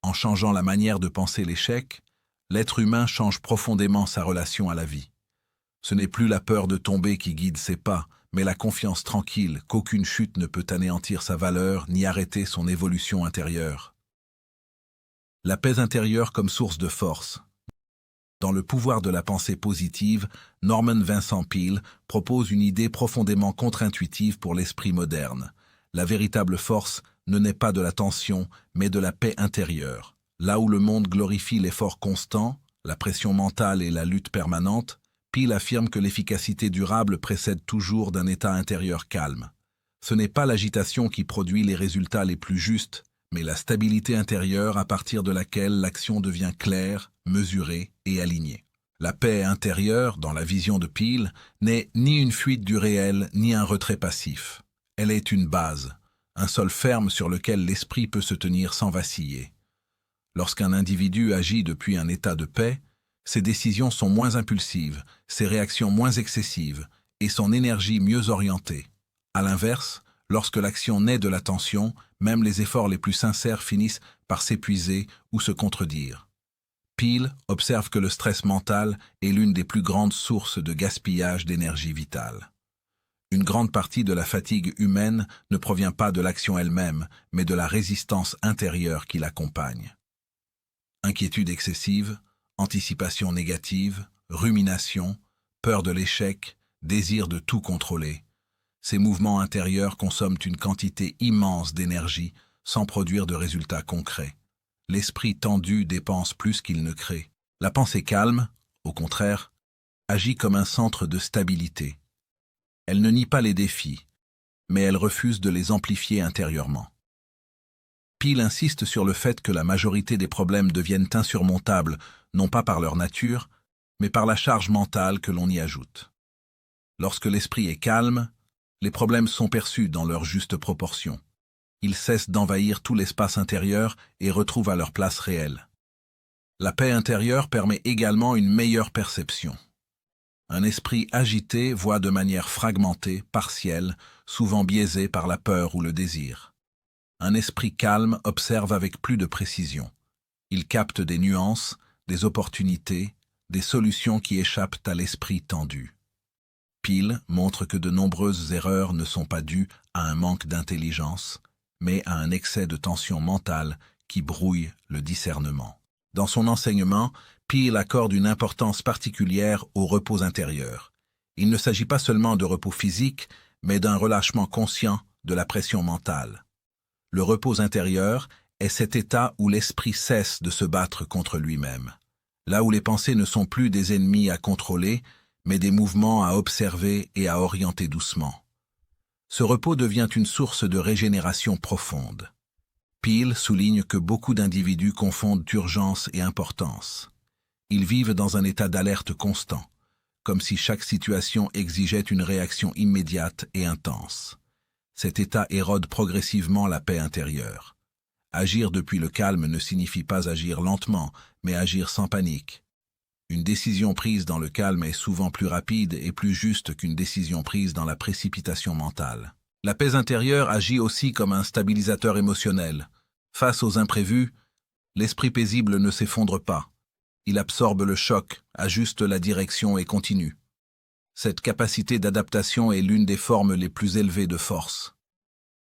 En changeant la manière de penser l'échec, l'être humain change profondément sa relation à la vie. Ce n'est plus la peur de tomber qui guide ses pas, mais la confiance tranquille qu'aucune chute ne peut anéantir sa valeur ni arrêter son évolution intérieure. La paix intérieure comme source de force. Dans Le pouvoir de la pensée positive, Norman Vincent Peale propose une idée profondément contre-intuitive pour l'esprit moderne. La véritable force ne naît pas de la tension, mais de la paix intérieure. Là où le monde glorifie l'effort constant, la pression mentale et la lutte permanente, Peale affirme que l'efficacité durable précède toujours d'un état intérieur calme. Ce n'est pas l'agitation qui produit les résultats les plus justes, mais la stabilité intérieure à partir de laquelle l'action devient claire, mesurée et alignée. La paix intérieure, dans la vision de Peel, n'est ni une fuite du réel, ni un retrait passif. Elle est une base, un sol ferme sur lequel l'esprit peut se tenir sans vaciller. Lorsqu'un individu agit depuis un état de paix, ses décisions sont moins impulsives, ses réactions moins excessives et son énergie mieux orientée. À l'inverse, lorsque l'action naît de la tension, même les efforts les plus sincères finissent par s'épuiser ou se contredire. Peel observe que le stress mental est l'une des plus grandes sources de gaspillage d'énergie vitale. Une grande partie de la fatigue humaine ne provient pas de l'action elle-même, mais de la résistance intérieure qui l'accompagne. Inquiétude excessive, anticipation négative, rumination, peur de l'échec, désir de tout contrôler. Ces mouvements intérieurs consomment une quantité immense d'énergie sans produire de résultats concrets. L'esprit tendu dépense plus qu'il ne crée. La pensée calme, au contraire, agit comme un centre de stabilité. Elle ne nie pas les défis, mais elle refuse de les amplifier intérieurement. Peel insiste sur le fait que la majorité des problèmes deviennent insurmontables, non pas par leur nature, mais par la charge mentale que l'on y ajoute. Lorsque l'esprit est calme, les problèmes sont perçus dans leur juste proportion. Ils cessent d'envahir tout l'espace intérieur et retrouvent à leur place réelle. La paix intérieure permet également une meilleure perception. Un esprit agité voit de manière fragmentée, partielle, souvent biaisée par la peur ou le désir. Un esprit calme observe avec plus de précision. Il capte des nuances, des opportunités, des solutions qui échappent à l'esprit tendu. Peel montre que de nombreuses erreurs ne sont pas dues à un manque d'intelligence, mais à un excès de tension mentale qui brouille le discernement. Dans son enseignement, Peel accorde une importance particulière au repos intérieur. Il ne s'agit pas seulement de repos physique, mais d'un relâchement conscient de la pression mentale. Le repos intérieur est cet état où l'esprit cesse de se battre contre lui-même, là où les pensées ne sont plus des ennemis à contrôler, mais des mouvements à observer et à orienter doucement. Ce repos devient une source de régénération profonde. Peel souligne que beaucoup d'individus confondent urgence et importance. Ils vivent dans un état d'alerte constant, comme si chaque situation exigeait une réaction immédiate et intense. Cet état érode progressivement la paix intérieure. Agir depuis le calme ne signifie pas agir lentement, mais agir sans panique. Une décision prise dans le calme est souvent plus rapide et plus juste qu'une décision prise dans la précipitation mentale. La paix intérieure agit aussi comme un stabilisateur émotionnel. Face aux imprévus, l'esprit paisible ne s'effondre pas. Il absorbe le choc, ajuste la direction et continue. Cette capacité d'adaptation est l'une des formes les plus élevées de force.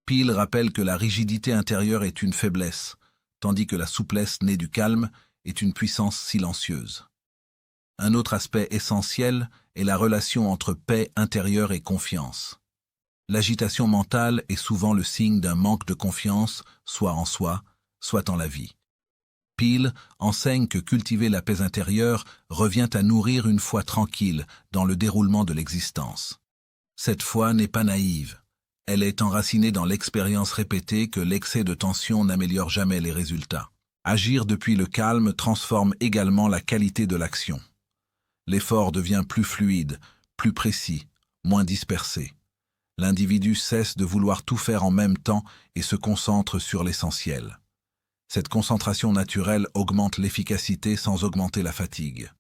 Peel rappelle que la rigidité intérieure est une faiblesse, tandis que la souplesse née du calme est une puissance silencieuse. Un autre aspect essentiel est la relation entre paix intérieure et confiance. L'agitation mentale est souvent le signe d'un manque de confiance, soit en soi, soit en la vie. Peel enseigne que cultiver la paix intérieure revient à nourrir une foi tranquille dans le déroulement de l'existence. Cette foi n'est pas naïve. Elle est enracinée dans l'expérience répétée que l'excès de tension n'améliore jamais les résultats. Agir depuis le calme transforme également la qualité de l'action. L'effort devient plus fluide, plus précis, moins dispersé. L'individu cesse de vouloir tout faire en même temps et se concentre sur l'essentiel. Cette concentration naturelle augmente l'efficacité sans augmenter la fatigue.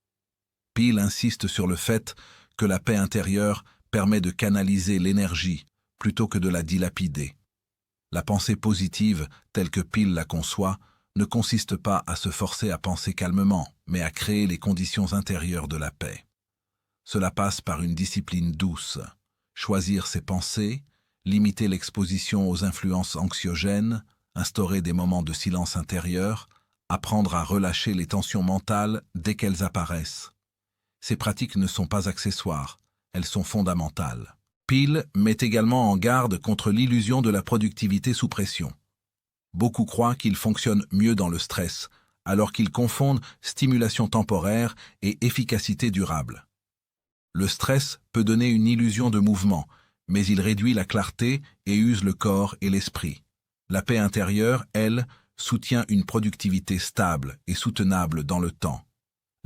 Peel insiste sur le fait que la paix intérieure permet de canaliser l'énergie plutôt que de la dilapider. La pensée positive, telle que Peel la conçoit, ne consiste pas à se forcer à penser calmement, mais à créer les conditions intérieures de la paix. Cela passe par une discipline douce, choisir ses pensées, limiter l'exposition aux influences anxiogènes, instaurer des moments de silence intérieur, apprendre à relâcher les tensions mentales dès qu'elles apparaissent. Ces pratiques ne sont pas accessoires, elles sont fondamentales. Peel met également en garde contre l'illusion de la productivité sous pression. Beaucoup croient qu'ils fonctionnent mieux dans le stress, alors qu'ils confondent stimulation temporaire et efficacité durable. Le stress peut donner une illusion de mouvement, mais il réduit la clarté et use le corps et l'esprit. La paix intérieure, elle, soutient une productivité stable et soutenable dans le temps.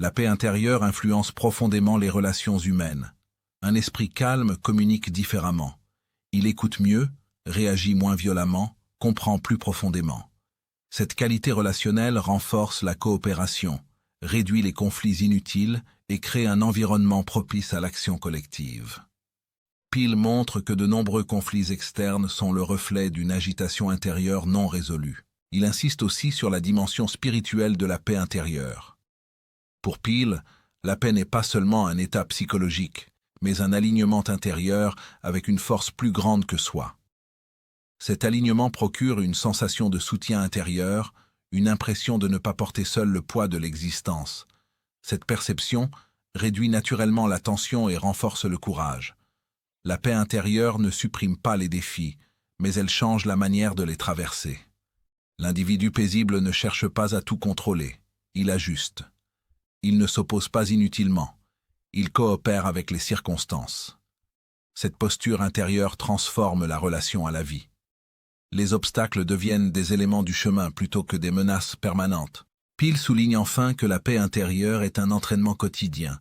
La paix intérieure influence profondément les relations humaines. Un esprit calme communique différemment. Il écoute mieux, réagit moins violemment, comprend plus profondément. Cette qualité relationnelle renforce la coopération, réduit les conflits inutiles et crée un environnement propice à l'action collective. Peele montre que de nombreux conflits externes sont le reflet d'une agitation intérieure non résolue. Il insiste aussi sur la dimension spirituelle de la paix intérieure. Pour Peele, la paix n'est pas seulement un état psychologique, mais un alignement intérieur avec une force plus grande que soi. Cet alignement procure une sensation de soutien intérieur, une impression de ne pas porter seul le poids de l'existence. Cette perception réduit naturellement la tension et renforce le courage. La paix intérieure ne supprime pas les défis, mais elle change la manière de les traverser. L'individu paisible ne cherche pas à tout contrôler, il ajuste. Il ne s'oppose pas inutilement, il coopère avec les circonstances. Cette posture intérieure transforme la relation à la vie. Les obstacles deviennent des éléments du chemin plutôt que des menaces permanentes. Peele souligne enfin que la paix intérieure est un entraînement quotidien.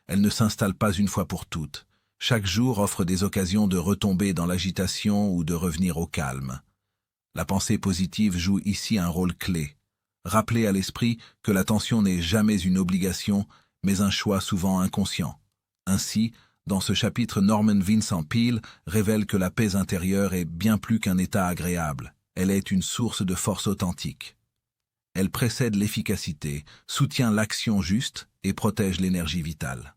Elle ne s'installe pas une fois pour toutes. Chaque jour offre des occasions de retomber dans l'agitation ou de revenir au calme. La pensée positive joue ici un rôle clé. Rappeler à l'esprit que l'attention n'est jamais une obligation, mais un choix souvent inconscient. Ainsi, dans ce chapitre, Norman Vincent Peale révèle que la paix intérieure est bien plus qu'un état agréable. Elle est une source de force authentique. Elle précède l'efficacité, soutient l'action juste et protège l'énergie vitale.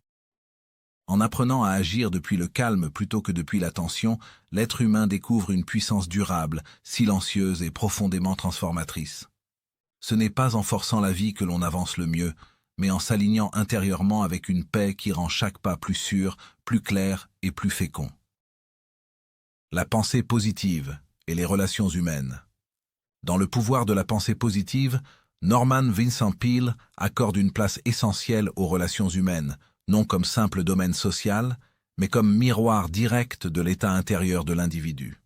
En apprenant à agir depuis le calme plutôt que depuis la tension, l'être humain découvre une puissance durable, silencieuse et profondément transformatrice. Ce n'est pas en forçant la vie que l'on avance le mieux, mais en s'alignant intérieurement avec une paix qui rend chaque pas plus sûr, plus clair et plus fécond. La pensée positive et les relations humaines. Dans Le pouvoir de la pensée positive, Norman Vincent Peale accorde une place essentielle aux relations humaines, non comme simple domaine social, mais comme miroir direct de l'état intérieur de l'individu.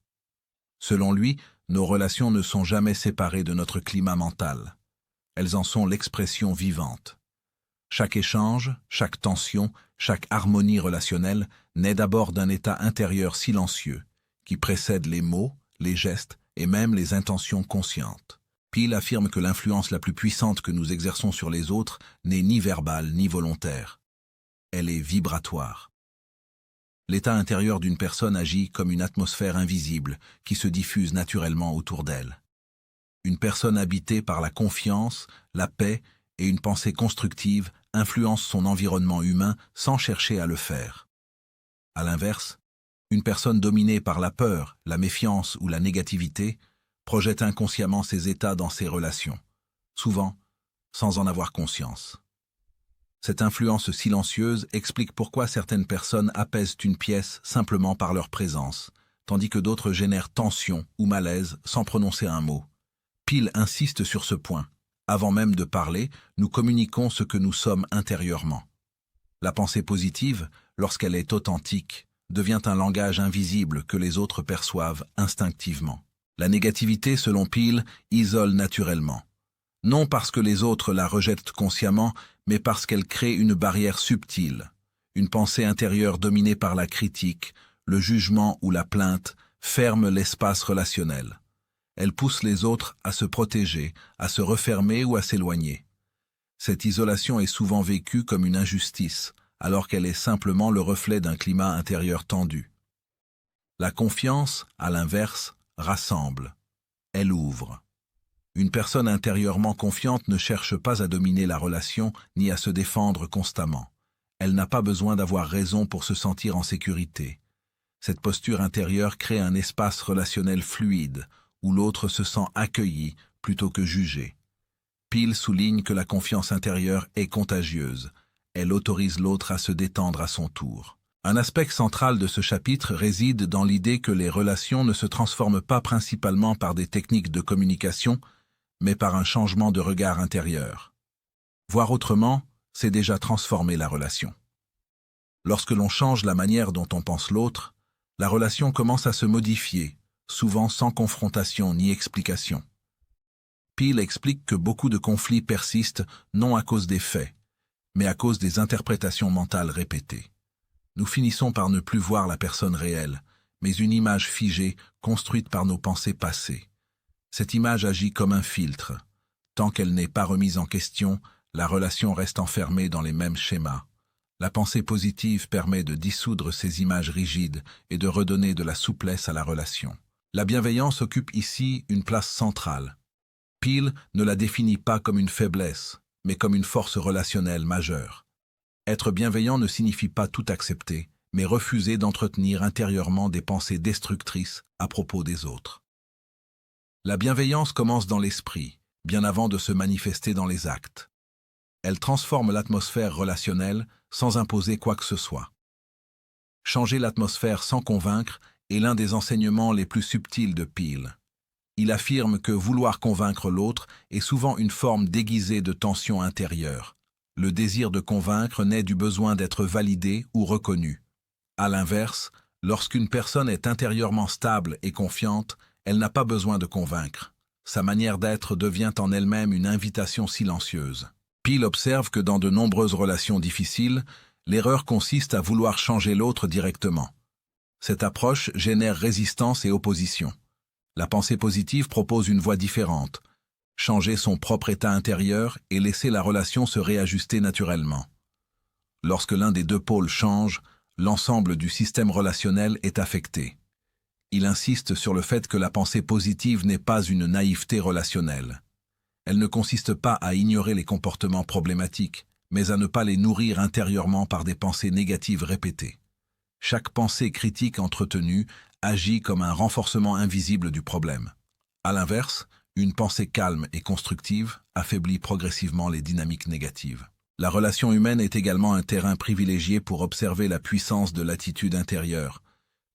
Selon lui, nos relations ne sont jamais séparées de notre climat mental. Elles en sont l'expression vivante. Chaque échange, chaque tension, chaque harmonie relationnelle naît d'abord d'un état intérieur silencieux, qui précède les mots, les gestes et même les intentions conscientes. Peale affirme que l'influence la plus puissante que nous exerçons sur les autres n'est ni verbale ni volontaire. Elle est vibratoire. L'état intérieur d'une personne agit comme une atmosphère invisible qui se diffuse naturellement autour d'elle. Une personne habitée par la confiance, la paix et une pensée constructive influence son environnement humain sans chercher à le faire. À l'inverse, une personne dominée par la peur, la méfiance ou la négativité projette inconsciemment ses états dans ses relations, souvent sans en avoir conscience. Cette influence silencieuse explique pourquoi certaines personnes apaisent une pièce simplement par leur présence, tandis que d'autres génèrent tension ou malaise sans prononcer un mot. Peale insiste sur ce point. Avant même de parler, nous communiquons ce que nous sommes intérieurement. La pensée positive, lorsqu'elle est authentique, devient un langage invisible que les autres perçoivent instinctivement. La négativité, selon Peale, isole naturellement. Non parce que les autres la rejettent consciemment, mais parce qu'elle crée une barrière subtile. Une pensée intérieure dominée par la critique, le jugement ou la plainte ferme l'espace relationnel. Elle pousse les autres à se protéger, à se refermer ou à s'éloigner. Cette isolation est souvent vécue comme une injustice, alors qu'elle est simplement le reflet d'un climat intérieur tendu. La confiance, à l'inverse, rassemble. Elle ouvre. Une personne intérieurement confiante ne cherche pas à dominer la relation ni à se défendre constamment. Elle n'a pas besoin d'avoir raison pour se sentir en sécurité. Cette posture intérieure crée un espace relationnel fluide, où l'autre se sent accueilli plutôt que jugé. Peale souligne que la confiance intérieure est contagieuse. Elle autorise l'autre à se détendre à son tour. Un aspect central de ce chapitre réside dans l'idée que les relations ne se transforment pas principalement par des techniques de communication, mais par un changement de regard intérieur. Voir autrement, c'est déjà transformer la relation. Lorsque l'on change la manière dont on pense l'autre, la relation commence à se modifier, souvent sans confrontation ni explication. Peale explique que beaucoup de conflits persistent non à cause des faits, mais à cause des interprétations mentales répétées. Nous finissons par ne plus voir la personne réelle, mais une image figée construite par nos pensées passées. Cette image agit comme un filtre. Tant qu'elle n'est pas remise en question, la relation reste enfermée dans les mêmes schémas. La pensée positive permet de dissoudre ces images rigides et de redonner de la souplesse à la relation. La bienveillance occupe ici une place centrale. Peale ne la définit pas comme une faiblesse, mais comme une force relationnelle majeure. Être bienveillant ne signifie pas tout accepter, mais refuser d'entretenir intérieurement des pensées destructrices à propos des autres. La bienveillance commence dans l'esprit, bien avant de se manifester dans les actes. Elle transforme l'atmosphère relationnelle sans imposer quoi que ce soit. Changer l'atmosphère sans convaincre est l'un des enseignements les plus subtils de Peale. Il affirme que vouloir convaincre l'autre est souvent une forme déguisée de tension intérieure. Le désir de convaincre naît du besoin d'être validé ou reconnu. À l'inverse, lorsqu'une personne est intérieurement stable et confiante, elle n'a pas besoin de convaincre. Sa manière d'être devient en elle-même une invitation silencieuse. Peale observe que dans de nombreuses relations difficiles, l'erreur consiste à vouloir changer l'autre directement. Cette approche génère résistance et opposition. La pensée positive propose une voie différente, changer son propre état intérieur et laisser la relation se réajuster naturellement. Lorsque l'un des deux pôles change, l'ensemble du système relationnel est affecté. Il insiste sur le fait que la pensée positive n'est pas une naïveté relationnelle. Elle ne consiste pas à ignorer les comportements problématiques, mais à ne pas les nourrir intérieurement par des pensées négatives répétées. Chaque pensée critique entretenue agit comme un renforcement invisible du problème. À l'inverse, une pensée calme et constructive affaiblit progressivement les dynamiques négatives. La relation humaine est également un terrain privilégié pour observer la puissance de l'attitude intérieure.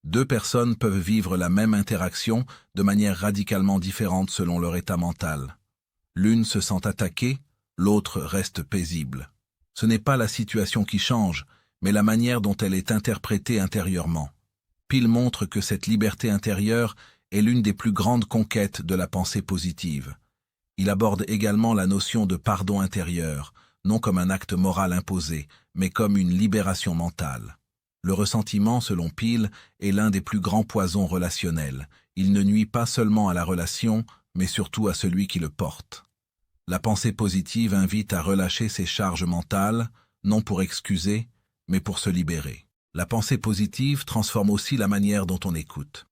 Deux personnes peuvent vivre la même interaction de manière radicalement différente selon leur état mental. L'une se sent attaquée, l'autre reste paisible. Ce n'est pas la situation qui change, mais la manière dont elle est interprétée intérieurement. Peale montre que cette liberté intérieure est l'une des plus grandes conquêtes de la pensée positive. Il aborde également la notion de pardon intérieur, non comme un acte moral imposé, mais comme une libération mentale. Le ressentiment, selon Peale, est l'un des plus grands poisons relationnels. Il ne nuit pas seulement à la relation, mais surtout à celui qui le porte. La pensée positive invite à relâcher ses charges mentales, non pour excuser, mais pour se libérer. La pensée positive transforme aussi la manière dont on écoute.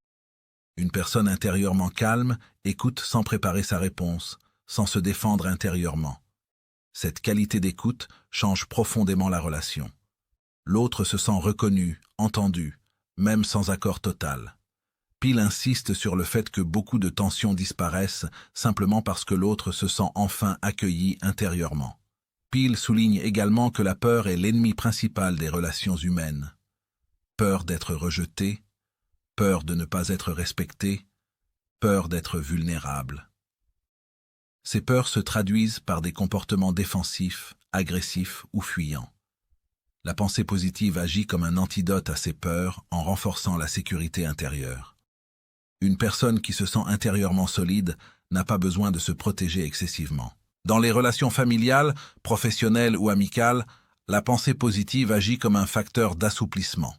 Une personne intérieurement calme écoute sans préparer sa réponse, sans se défendre intérieurement. Cette qualité d'écoute change profondément la relation. L'autre se sent reconnu, entendu, même sans accord total. Peale insiste sur le fait que beaucoup de tensions disparaissent simplement parce que l'autre se sent enfin accueilli intérieurement. Peale souligne également que la peur est l'ennemi principal des relations humaines. Peur d'être rejeté, peur de ne pas être respecté, peur d'être vulnérable. Ces peurs se traduisent par des comportements défensifs, agressifs ou fuyants. La pensée positive agit comme un antidote à ces peurs en renforçant la sécurité intérieure. Une personne qui se sent intérieurement solide n'a pas besoin de se protéger excessivement. Dans les relations familiales, professionnelles ou amicales, la pensée positive agit comme un facteur d'assouplissement.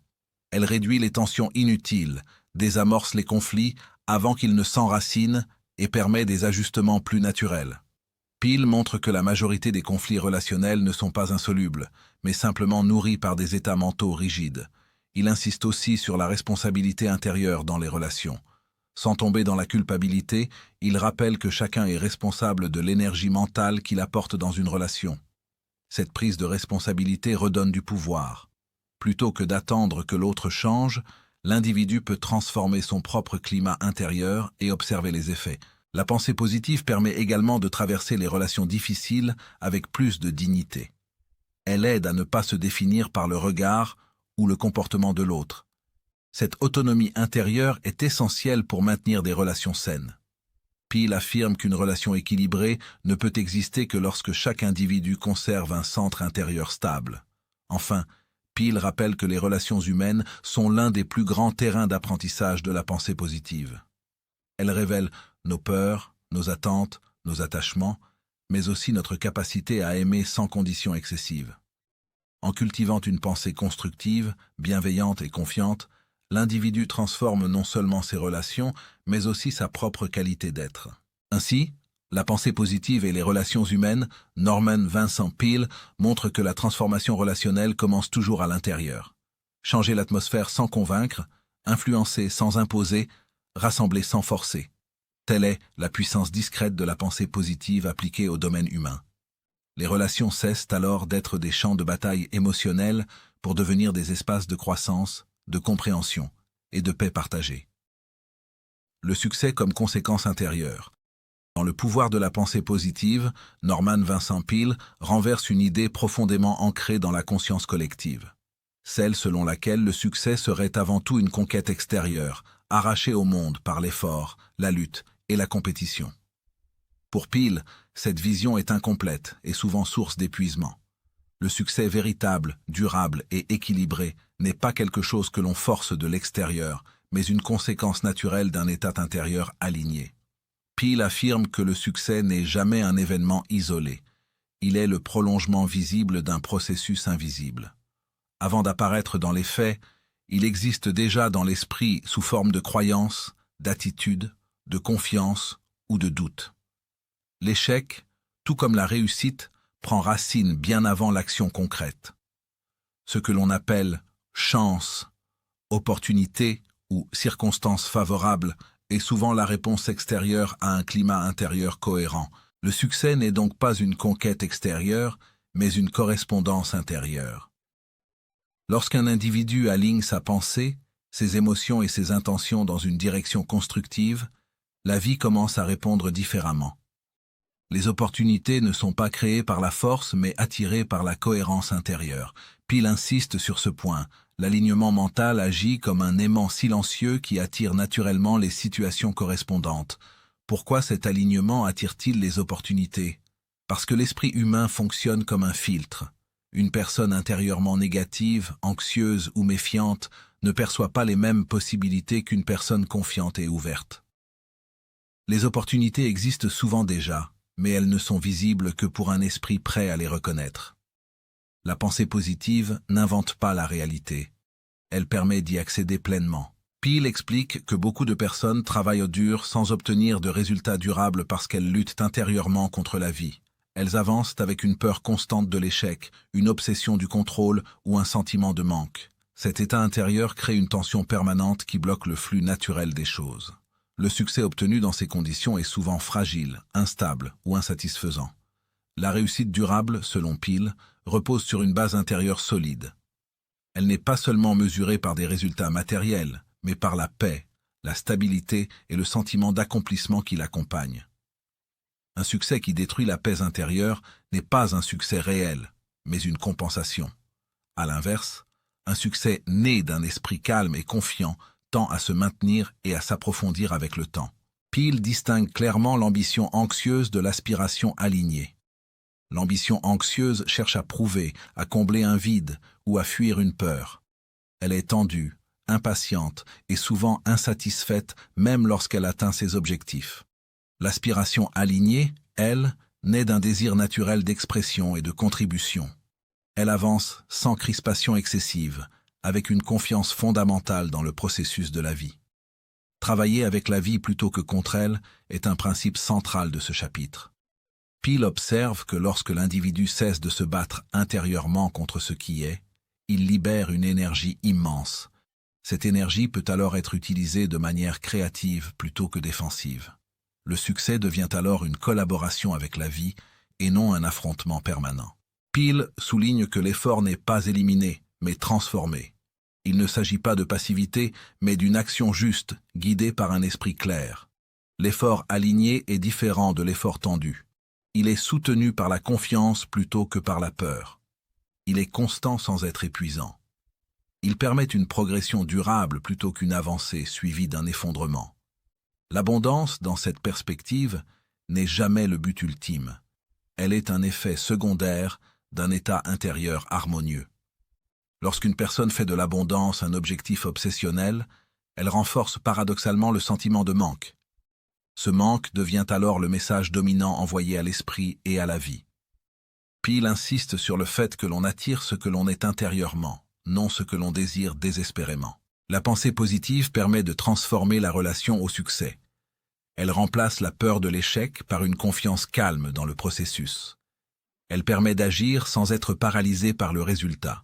Elle réduit les tensions inutiles, désamorce les conflits avant qu'ils ne s'enracinent et permet des ajustements plus naturels. Peale montre que la majorité des conflits relationnels ne sont pas insolubles, mais simplement nourris par des états mentaux rigides. Il insiste aussi sur la responsabilité intérieure dans les relations. Sans tomber dans la culpabilité, il rappelle que chacun est responsable de l'énergie mentale qu'il apporte dans une relation. Cette prise de responsabilité redonne du pouvoir. Plutôt que d'attendre que l'autre change, l'individu peut transformer son propre climat intérieur et observer les effets. La pensée positive permet également de traverser les relations difficiles avec plus de dignité. Elle aide à ne pas se définir par le regard ou le comportement de l'autre. Cette autonomie intérieure est essentielle pour maintenir des relations saines. Peale affirme qu'une relation équilibrée ne peut exister que lorsque chaque individu conserve un centre intérieur stable. Enfin, Peale rappelle que les relations humaines sont l'un des plus grands terrains d'apprentissage de la pensée positive. Elles révèlent nos peurs, nos attentes, nos attachements, mais aussi notre capacité à aimer sans conditions excessives. En cultivant une pensée constructive, bienveillante et confiante, l'individu transforme non seulement ses relations, mais aussi sa propre qualité d'être. Ainsi, la pensée positive et les relations humaines, Norman Vincent Peale, montrent que la transformation relationnelle commence toujours à l'intérieur. Changer l'atmosphère sans convaincre, influencer sans imposer, rassembler sans forcer. Telle est la puissance discrète de la pensée positive appliquée au domaine humain. Les relations cessent alors d'être des champs de bataille émotionnels pour devenir des espaces de croissance, de compréhension et de paix partagée. Le succès comme conséquence intérieure. Dans Le pouvoir de la pensée positive, Norman Vincent Peale renverse une idée profondément ancrée dans la conscience collective. Celle selon laquelle le succès serait avant tout une conquête extérieure, arrachée au monde par l'effort, la lutte et la compétition. Pour Peale, cette vision est incomplète et souvent source d'épuisement. Le succès véritable, durable et équilibré n'est pas quelque chose que l'on force de l'extérieur, mais une conséquence naturelle d'un état intérieur aligné. Peale affirme que le succès n'est jamais un événement isolé. Il est le prolongement visible d'un processus invisible. Avant d'apparaître dans les faits, il existe déjà dans l'esprit sous forme de croyances, d'attitudes, de confiance ou de doute. L'échec, tout comme la réussite, prend racine bien avant l'action concrète. Ce que l'on appelle chance, opportunité ou circonstance favorable est souvent la réponse extérieure à un climat intérieur cohérent. Le succès n'est donc pas une conquête extérieure, mais une correspondance intérieure. Lorsqu'un individu aligne sa pensée, ses émotions et ses intentions dans une direction constructive, la vie commence à répondre différemment. Les opportunités ne sont pas créées par la force, mais attirées par la cohérence intérieure. Peale insiste sur ce point. L'alignement mental agit comme un aimant silencieux qui attire naturellement les situations correspondantes. Pourquoi cet alignement attire-t-il les opportunités? Parce que l'esprit humain fonctionne comme un filtre. Une personne intérieurement négative, anxieuse ou méfiante ne perçoit pas les mêmes possibilités qu'une personne confiante et ouverte. Les opportunités existent souvent déjà, mais elles ne sont visibles que pour un esprit prêt à les reconnaître. La pensée positive n'invente pas la réalité. Elle permet d'y accéder pleinement. Peale explique que beaucoup de personnes travaillent au dur sans obtenir de résultats durables parce qu'elles luttent intérieurement contre la vie. Elles avancent avec une peur constante de l'échec, une obsession du contrôle ou un sentiment de manque. Cet état intérieur crée une tension permanente qui bloque le flux naturel des choses. Le succès obtenu dans ces conditions est souvent fragile, instable ou insatisfaisant. La réussite durable, selon Peale, repose sur une base intérieure solide. Elle n'est pas seulement mesurée par des résultats matériels, mais par la paix, la stabilité et le sentiment d'accomplissement qui l'accompagnent. Un succès qui détruit la paix intérieure n'est pas un succès réel, mais une compensation. À l'inverse, un succès né d'un esprit calme et confiant tend à se maintenir et à s'approfondir avec le temps. Peale distingue clairement l'ambition anxieuse de l'aspiration alignée. L'ambition anxieuse cherche à prouver, à combler un vide ou à fuir une peur. Elle est tendue, impatiente et souvent insatisfaite même lorsqu'elle atteint ses objectifs. L'aspiration alignée, elle, naît d'un désir naturel d'expression et de contribution. Elle avance sans crispation excessive, avec une confiance fondamentale dans le processus de la vie. Travailler avec la vie plutôt que contre elle est un principe central de ce chapitre. Peale observe que lorsque l'individu cesse de se battre intérieurement contre ce qui est, il libère une énergie immense. Cette énergie peut alors être utilisée de manière créative plutôt que défensive. Le succès devient alors une collaboration avec la vie et non un affrontement permanent. Peale souligne que l'effort n'est pas éliminé, mais transformé. Il ne s'agit pas de passivité, mais d'une action juste, guidée par un esprit clair. L'effort aligné est différent de l'effort tendu. Il est soutenu par la confiance plutôt que par la peur. Il est constant sans être épuisant. Il permet une progression durable plutôt qu'une avancée suivie d'un effondrement. L'abondance, dans cette perspective, n'est jamais le but ultime. Elle est un effet secondaire d'un état intérieur harmonieux. Lorsqu'une personne fait de l'abondance un objectif obsessionnel, elle renforce paradoxalement le sentiment de manque. Ce manque devient alors le message dominant envoyé à l'esprit et à la vie. Peale insiste sur le fait que l'on attire ce que l'on est intérieurement, non ce que l'on désire désespérément. La pensée positive permet de transformer la relation au succès. Elle remplace la peur de l'échec par une confiance calme dans le processus. Elle permet d'agir sans être paralysé par le résultat.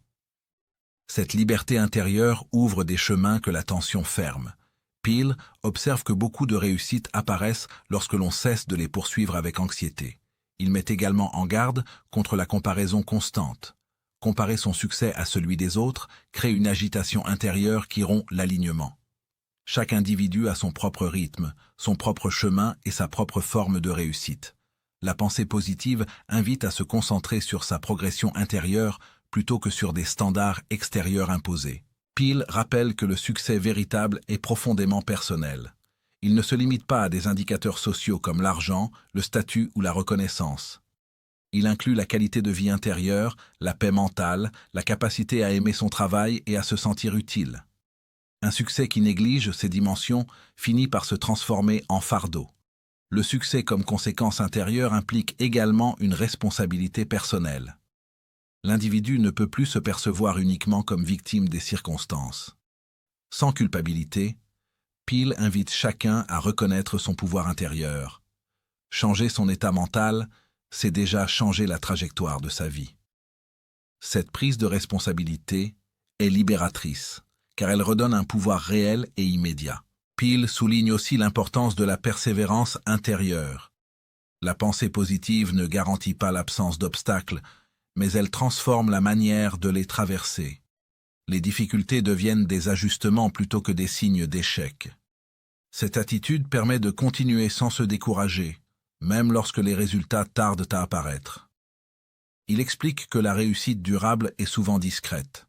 Cette liberté intérieure ouvre des chemins que la tension ferme. Peale observe que beaucoup de réussites apparaissent lorsque l'on cesse de les poursuivre avec anxiété. Il met également en garde contre la comparaison constante. Comparer son succès à celui des autres crée une agitation intérieure qui rompt l'alignement. Chaque individu a son propre rythme, son propre chemin et sa propre forme de réussite. La pensée positive invite à se concentrer sur sa progression intérieure plutôt que sur des standards extérieurs imposés. Peale rappelle que le succès véritable est profondément personnel. Il ne se limite pas à des indicateurs sociaux comme l'argent, le statut ou la reconnaissance. Il inclut la qualité de vie intérieure, la paix mentale, la capacité à aimer son travail et à se sentir utile. Un succès qui néglige ces dimensions finit par se transformer en fardeau. Le succès comme conséquence intérieure implique également une responsabilité personnelle. L'individu ne peut plus se percevoir uniquement comme victime des circonstances. Sans culpabilité, Peale invite chacun à reconnaître son pouvoir intérieur. Changer son état mental, c'est déjà changer la trajectoire de sa vie. Cette prise de responsabilité est libératrice, car elle redonne un pouvoir réel et immédiat. Peale souligne aussi l'importance de la persévérance intérieure. La pensée positive ne garantit pas l'absence d'obstacles, mais elle transforme la manière de les traverser. Les difficultés deviennent des ajustements plutôt que des signes d'échec. Cette attitude permet de continuer sans se décourager, même lorsque les résultats tardent à apparaître. Il explique que la réussite durable est souvent discrète.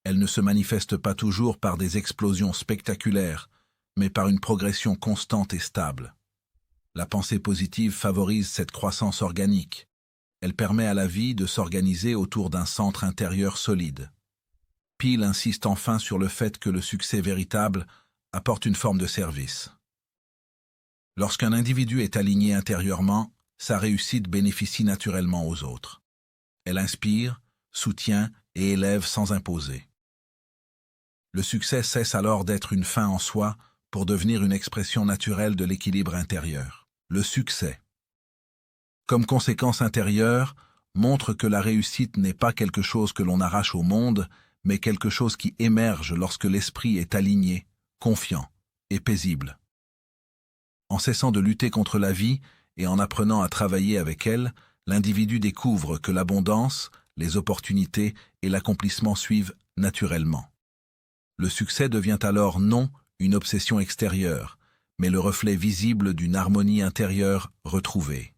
Elle ne se manifeste pas toujours par des explosions spectaculaires, mais par une progression constante et stable. La pensée positive favorise cette croissance organique. Elle permet à la vie de s'organiser autour d'un centre intérieur solide. Peale insiste enfin sur le fait que le succès véritable apporte une forme de service. Lorsqu'un individu est aligné intérieurement, sa réussite bénéficie naturellement aux autres. Elle inspire, soutient et élève sans imposer. Le succès cesse alors d'être une fin en soi pour devenir une expression naturelle de l'équilibre intérieur. Le succès, comme conséquence intérieure, montre que la réussite n'est pas quelque chose que l'on arrache au monde, mais quelque chose qui émerge lorsque l'esprit est aligné, confiant et paisible. En cessant de lutter contre la vie et en apprenant à travailler avec elle, l'individu découvre que l'abondance, les opportunités et l'accomplissement suivent naturellement. Le succès devient alors non une obsession extérieure, mais le reflet visible d'une harmonie intérieure retrouvée.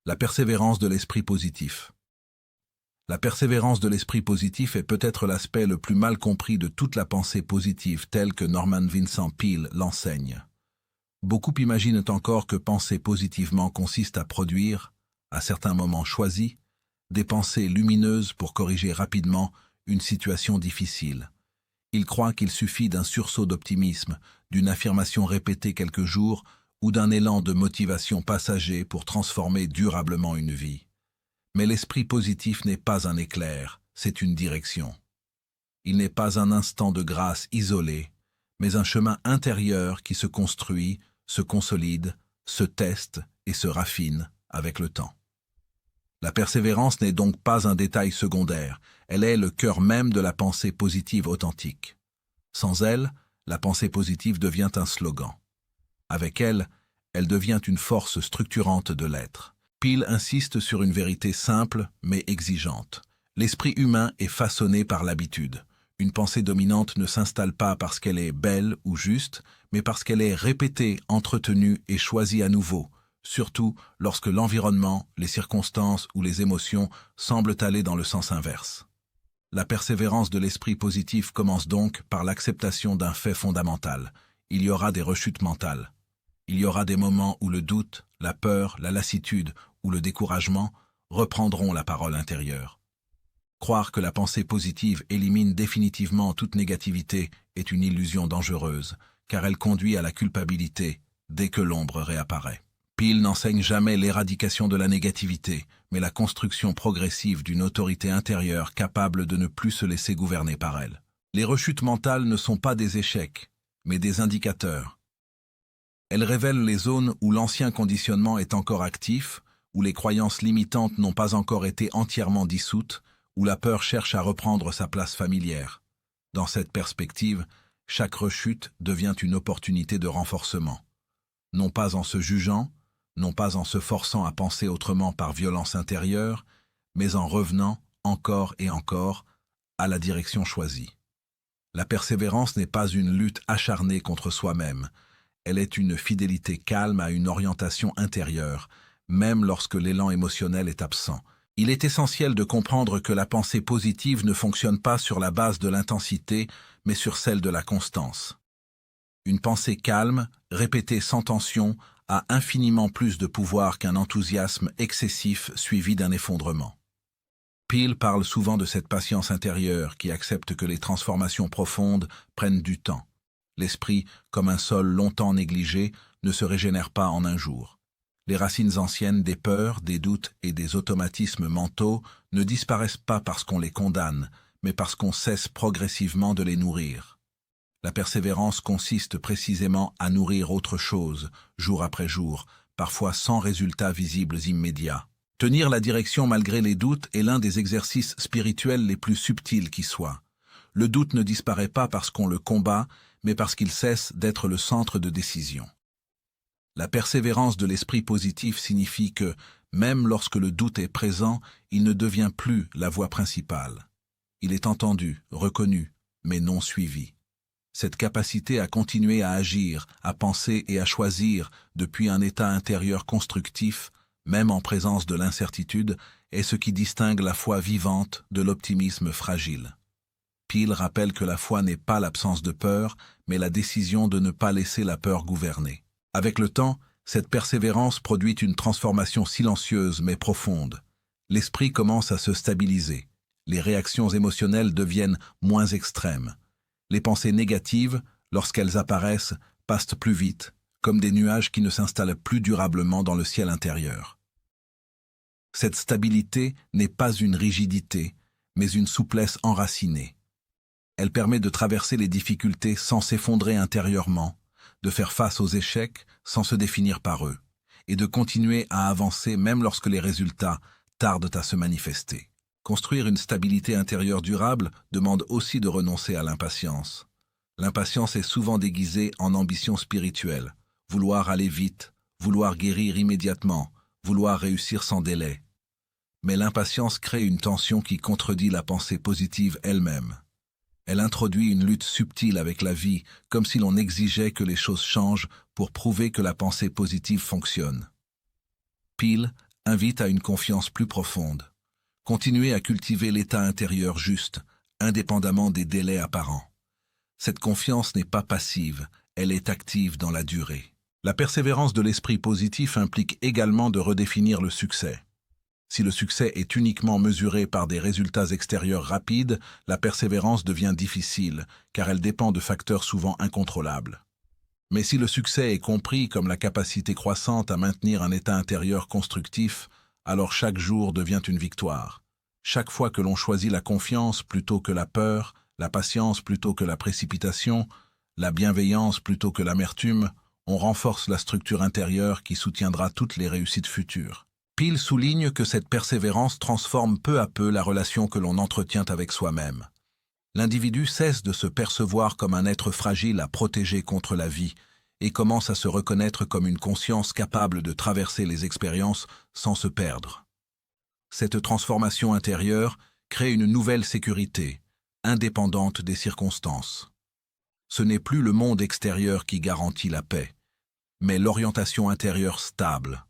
La persévérance de l'esprit positif. La persévérance de l'esprit positif est peut-être l'aspect le plus mal compris de toute la pensée positive telle que Norman Vincent Peale l'enseigne. Beaucoup imaginent encore que penser positivement consiste à produire, à certains moments choisis, des pensées lumineuses pour corriger rapidement une situation difficile. Ils croient qu'il suffit d'un sursaut d'optimisme, d'une affirmation répétée quelques jours ou d'un élan de motivation passager pour transformer durablement une vie. Mais l'esprit positif n'est pas un éclair, c'est une direction. Il n'est pas un instant de grâce isolé, mais un chemin intérieur qui se construit, se consolide, se teste et se raffine avec le temps. La persévérance n'est donc pas un détail secondaire, elle est le cœur même de la pensée positive authentique. Sans elle, la pensée positive devient un slogan. Avec elle, elle devient une force structurante de l'être. Peale insiste sur une vérité simple mais exigeante. L'esprit humain est façonné par l'habitude. Une pensée dominante ne s'installe pas parce qu'elle est belle ou juste, mais parce qu'elle est répétée, entretenue et choisie à nouveau, surtout lorsque l'environnement, les circonstances ou les émotions semblent aller dans le sens inverse. La persévérance de l'esprit positif commence donc par l'acceptation d'un fait fondamental. Il y aura des rechutes mentales. Il y aura des moments où le doute, la peur, la lassitude ou le découragement reprendront la parole intérieure. Croire que la pensée positive élimine définitivement toute négativité est une illusion dangereuse, car elle conduit à la culpabilité dès que l'ombre réapparaît. Peel n'enseigne jamais l'éradication de la négativité, mais la construction progressive d'une autorité intérieure capable de ne plus se laisser gouverner par elle. Les rechutes mentales ne sont pas des échecs, mais des indicateurs. Elles révèlent les zones où l'ancien conditionnement est encore actif, où les croyances limitantes n'ont pas encore été entièrement dissoutes, où la peur cherche à reprendre sa place familière. Dans cette perspective, chaque rechute devient une opportunité de renforcement. Non pas en se jugeant, non pas en se forçant à penser autrement par violence intérieure, mais en revenant, encore et encore, à la direction choisie. La persévérance n'est pas une lutte acharnée contre soi-même, elle est une fidélité calme à une orientation intérieure, même lorsque l'élan émotionnel est absent. Il est essentiel de comprendre que la pensée positive ne fonctionne pas sur la base de l'intensité, mais sur celle de la constance. Une pensée calme, répétée sans tension, a infiniment plus de pouvoir qu'un enthousiasme excessif suivi d'un effondrement. Peel parle souvent de cette patience intérieure qui accepte que les transformations profondes prennent du temps. L'esprit, comme un sol longtemps négligé, ne se régénère pas en un jour. Les racines anciennes des peurs, des doutes et des automatismes mentaux ne disparaissent pas parce qu'on les condamne, mais parce qu'on cesse progressivement de les nourrir. La persévérance consiste précisément à nourrir autre chose, jour après jour, parfois sans résultats visibles immédiats. Tenir la direction malgré les doutes est l'un des exercices spirituels les plus subtils qui soient. Le doute ne disparaît pas parce qu'on le combat, mais parce qu'il cesse d'être le centre de décision. La persévérance de l'esprit positif signifie que, même lorsque le doute est présent, il ne devient plus la voie principale. Il est entendu, reconnu, mais non suivi. Cette capacité à continuer à agir, à penser et à choisir depuis un état intérieur constructif, même en présence de l'incertitude, est ce qui distingue la foi vivante de l'optimisme fragile. Peel rappelle que la foi n'est pas l'absence de peur, mais la décision de ne pas laisser la peur gouverner. Avec le temps, cette persévérance produit une transformation silencieuse mais profonde. L'esprit commence à se stabiliser. Les réactions émotionnelles deviennent moins extrêmes. Les pensées négatives, lorsqu'elles apparaissent, passent plus vite, comme des nuages qui ne s'installent plus durablement dans le ciel intérieur. Cette stabilité n'est pas une rigidité, mais une souplesse enracinée. Elle permet de traverser les difficultés sans s'effondrer intérieurement, de faire face aux échecs sans se définir par eux, et de continuer à avancer même lorsque les résultats tardent à se manifester. Construire une stabilité intérieure durable demande aussi de renoncer à l'impatience. L'impatience est souvent déguisée en ambition spirituelle, vouloir aller vite, vouloir guérir immédiatement, vouloir réussir sans délai. Mais l'impatience crée une tension qui contredit la pensée positive elle-même. Elle introduit une lutte subtile avec la vie, comme si l'on exigeait que les choses changent pour prouver que la pensée positive fonctionne. Peel invite à une confiance plus profonde. Continuer à cultiver l'état intérieur juste, indépendamment des délais apparents. Cette confiance n'est pas passive, elle est active dans la durée. La persévérance de l'esprit positif implique également de redéfinir le succès. Si le succès est uniquement mesuré par des résultats extérieurs rapides, la persévérance devient difficile, car elle dépend de facteurs souvent incontrôlables. Mais si le succès est compris comme la capacité croissante à maintenir un état intérieur constructif, alors chaque jour devient une victoire. Chaque fois que l'on choisit la confiance plutôt que la peur, la patience plutôt que la précipitation, la bienveillance plutôt que l'amertume, on renforce la structure intérieure qui soutiendra toutes les réussites futures. Peel souligne que cette persévérance transforme peu à peu la relation que l'on entretient avec soi-même. L'individu cesse de se percevoir comme un être fragile à protéger contre la vie et commence à se reconnaître comme une conscience capable de traverser les expériences sans se perdre. Cette transformation intérieure crée une nouvelle sécurité, indépendante des circonstances. Ce n'est plus le monde extérieur qui garantit la paix, mais l'orientation intérieure stable.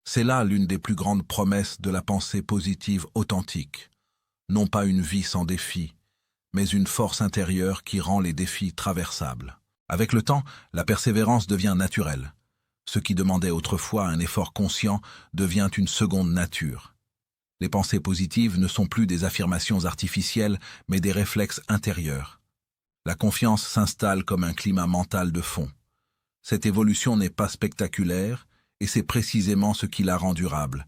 C'est là l'une des plus grandes promesses de la pensée positive authentique. Non pas une vie sans défis, mais une force intérieure qui rend les défis traversables. Avec le temps, la persévérance devient naturelle. Ce qui demandait autrefois un effort conscient devient une seconde nature. Les pensées positives ne sont plus des affirmations artificielles, mais des réflexes intérieurs. La confiance s'installe comme un climat mental de fond. Cette évolution n'est pas spectaculaire, Et c'est précisément ce qui la rend durable.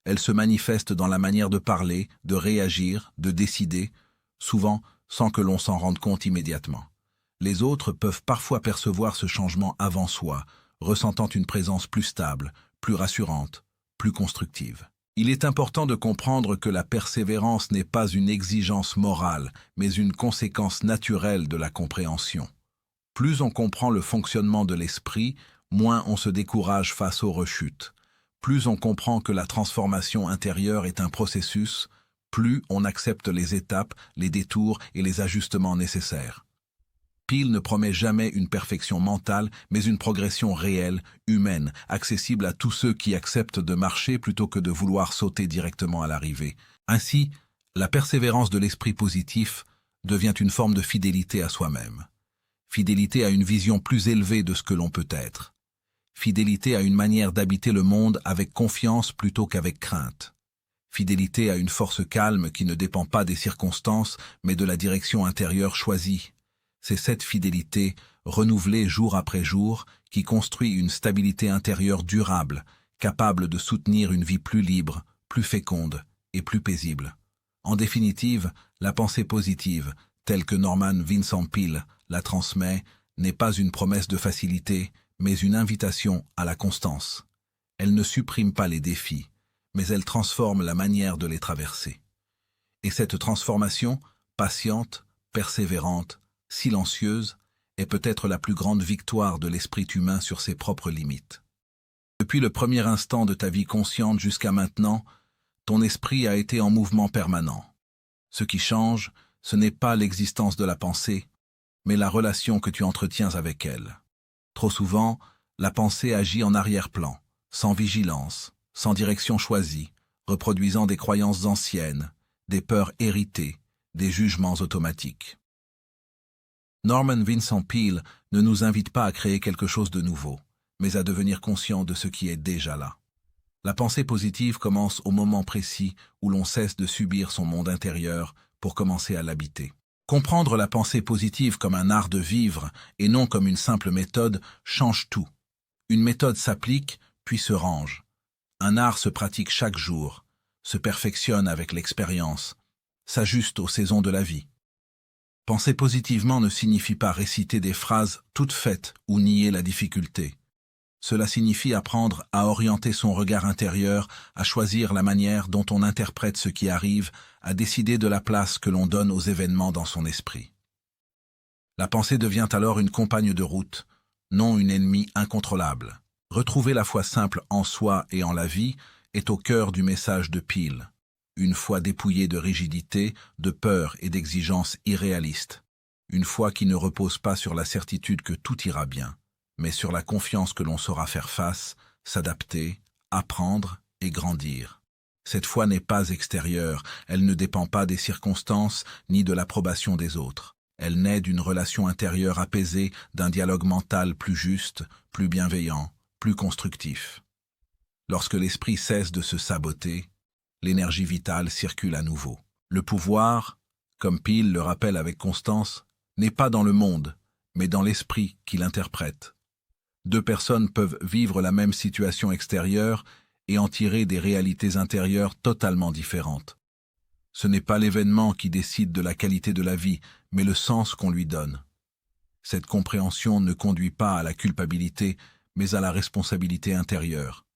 Elle se manifeste dans la manière de parler, de réagir, de décider, souvent sans que l'on s'en rende compte immédiatement. Les autres peuvent parfois percevoir ce changement avant soi, ressentant une présence plus stable, plus rassurante, plus constructive. Il est important de comprendre que la persévérance n'est pas une exigence morale, mais une conséquence naturelle de la compréhension. Plus on comprend le fonctionnement de l'esprit, moins on se décourage face aux rechutes. Plus on comprend que la transformation intérieure est un processus, plus on accepte les étapes, les détours et les ajustements nécessaires. Peele ne promet jamais une perfection mentale, mais une progression réelle, humaine, accessible à tous ceux qui acceptent de marcher plutôt que de vouloir sauter directement à l'arrivée. Ainsi, la persévérance de l'esprit positif devient une forme de fidélité à soi-même. Fidélité à une vision plus élevée de ce que l'on peut être. Fidélité à une manière d'habiter le monde avec confiance plutôt qu'avec crainte. Fidélité à une force calme qui ne dépend pas des circonstances, mais de la direction intérieure choisie. C'est cette fidélité, renouvelée jour après jour, qui construit une stabilité intérieure durable, capable de soutenir une vie plus libre, plus féconde et plus paisible. En définitive, la pensée positive, telle que Norman Vincent Peale la transmet, n'est pas une promesse de facilité, mais une invitation à la constance. Elle ne supprime pas les défis, mais elle transforme la manière de les traverser. Et cette transformation, patiente, persévérante, silencieuse, est peut-être la plus grande victoire de l'esprit humain sur ses propres limites. Depuis le premier instant de ta vie consciente jusqu'à maintenant, ton esprit a été en mouvement permanent. Ce qui change, ce n'est pas l'existence de la pensée, mais la relation que tu entretiens avec elle. Trop souvent, la pensée agit en arrière-plan, sans vigilance, sans direction choisie, reproduisant des croyances anciennes, des peurs héritées, des jugements automatiques. Norman Vincent Peale ne nous invite pas à créer quelque chose de nouveau, mais à devenir conscient de ce qui est déjà là. La pensée positive commence au moment précis où l'on cesse de subir son monde intérieur pour commencer à l'habiter. Comprendre la pensée positive comme un art de vivre et non comme une simple méthode change tout. Une méthode s'applique, puis se range. Un art se pratique chaque jour, se perfectionne avec l'expérience, s'ajuste aux saisons de la vie. Penser positivement ne signifie pas réciter des phrases toutes faites ou nier la difficulté. Cela signifie apprendre à orienter son regard intérieur, à choisir la manière dont on interprète ce qui arrive, à décider de la place que l'on donne aux événements dans son esprit. La pensée devient alors une compagne de route, non une ennemie incontrôlable. Retrouver la foi simple en soi et en la vie est au cœur du message de Peale. Une foi dépouillée de rigidité, de peur et d'exigences irréalistes. Une foi qui ne repose pas sur la certitude que tout ira bien, mais sur la confiance que l'on saura faire face, s'adapter, apprendre et grandir. Cette foi n'est pas extérieure, elle ne dépend pas des circonstances ni de l'approbation des autres. Elle naît d'une relation intérieure apaisée, d'un dialogue mental plus juste, plus bienveillant, plus constructif. Lorsque l'esprit cesse de se saboter, l'énergie vitale circule à nouveau. Le pouvoir, comme Peale le rappelle avec constance, n'est pas dans le monde, mais dans l'esprit qui l'interprète. Deux personnes peuvent vivre la même situation extérieure et en tirer des réalités intérieures totalement différentes. Ce n'est pas l'événement qui décide de la qualité de la vie, mais le sens qu'on lui donne. Cette compréhension ne conduit pas à la culpabilité, mais à la responsabilité intérieure.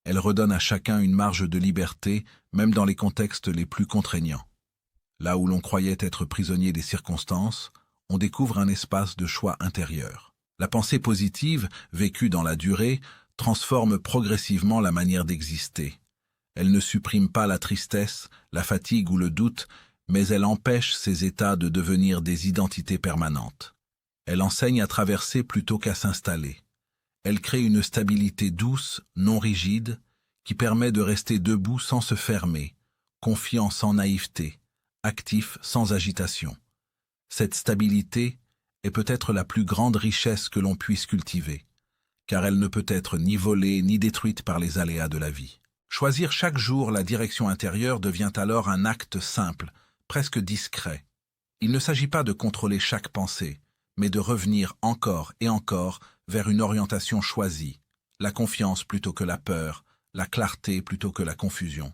Elle redonne à chacun une marge de liberté, même dans les contextes les plus contraignants. Là où l'on croyait être prisonnier des circonstances, on découvre un espace de choix intérieur. La pensée positive, vécue dans la durée, transforme progressivement la manière d'exister. Elle ne supprime pas la tristesse, la fatigue ou le doute, mais elle empêche ces états de devenir des identités permanentes. Elle enseigne à traverser plutôt qu'à s'installer. Elle crée une stabilité douce, non rigide, qui permet de rester debout sans se fermer, confiant sans naïveté, actif sans agitation. Cette stabilité est peut-être la plus grande richesse que l'on puisse cultiver, car elle ne peut être ni volée ni détruite par les aléas de la vie. Choisir chaque jour la direction intérieure devient alors un acte simple, presque discret. Il ne s'agit pas de contrôler chaque pensée, mais de revenir encore et encore vers une orientation choisie, la confiance plutôt que la peur, la clarté plutôt que la confusion,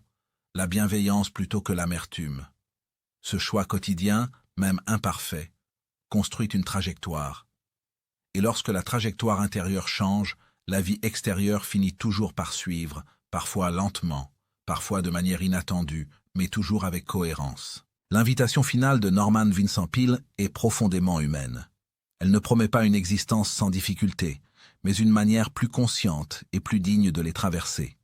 la bienveillance plutôt que l'amertume. Ce choix quotidien, même imparfait, construit une trajectoire. Et lorsque la trajectoire intérieure change, la vie extérieure finit toujours par suivre, parfois lentement, parfois de manière inattendue, mais toujours avec cohérence. L'invitation finale de Norman Vincent Peale est profondément humaine. Elle ne promet pas une existence sans difficultés, mais une manière plus consciente et plus digne de les traverser.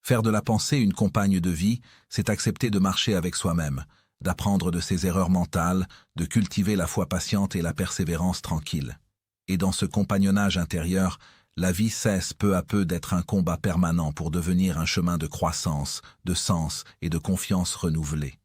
Faire de la pensée une compagne de vie, c'est accepter de marcher avec soi-même, d'apprendre de ses erreurs mentales, de cultiver la foi patiente et la persévérance tranquille. Et dans ce compagnonnage intérieur, la vie cesse peu à peu d'être un combat permanent pour devenir un chemin de croissance, de sens et de confiance renouvelée.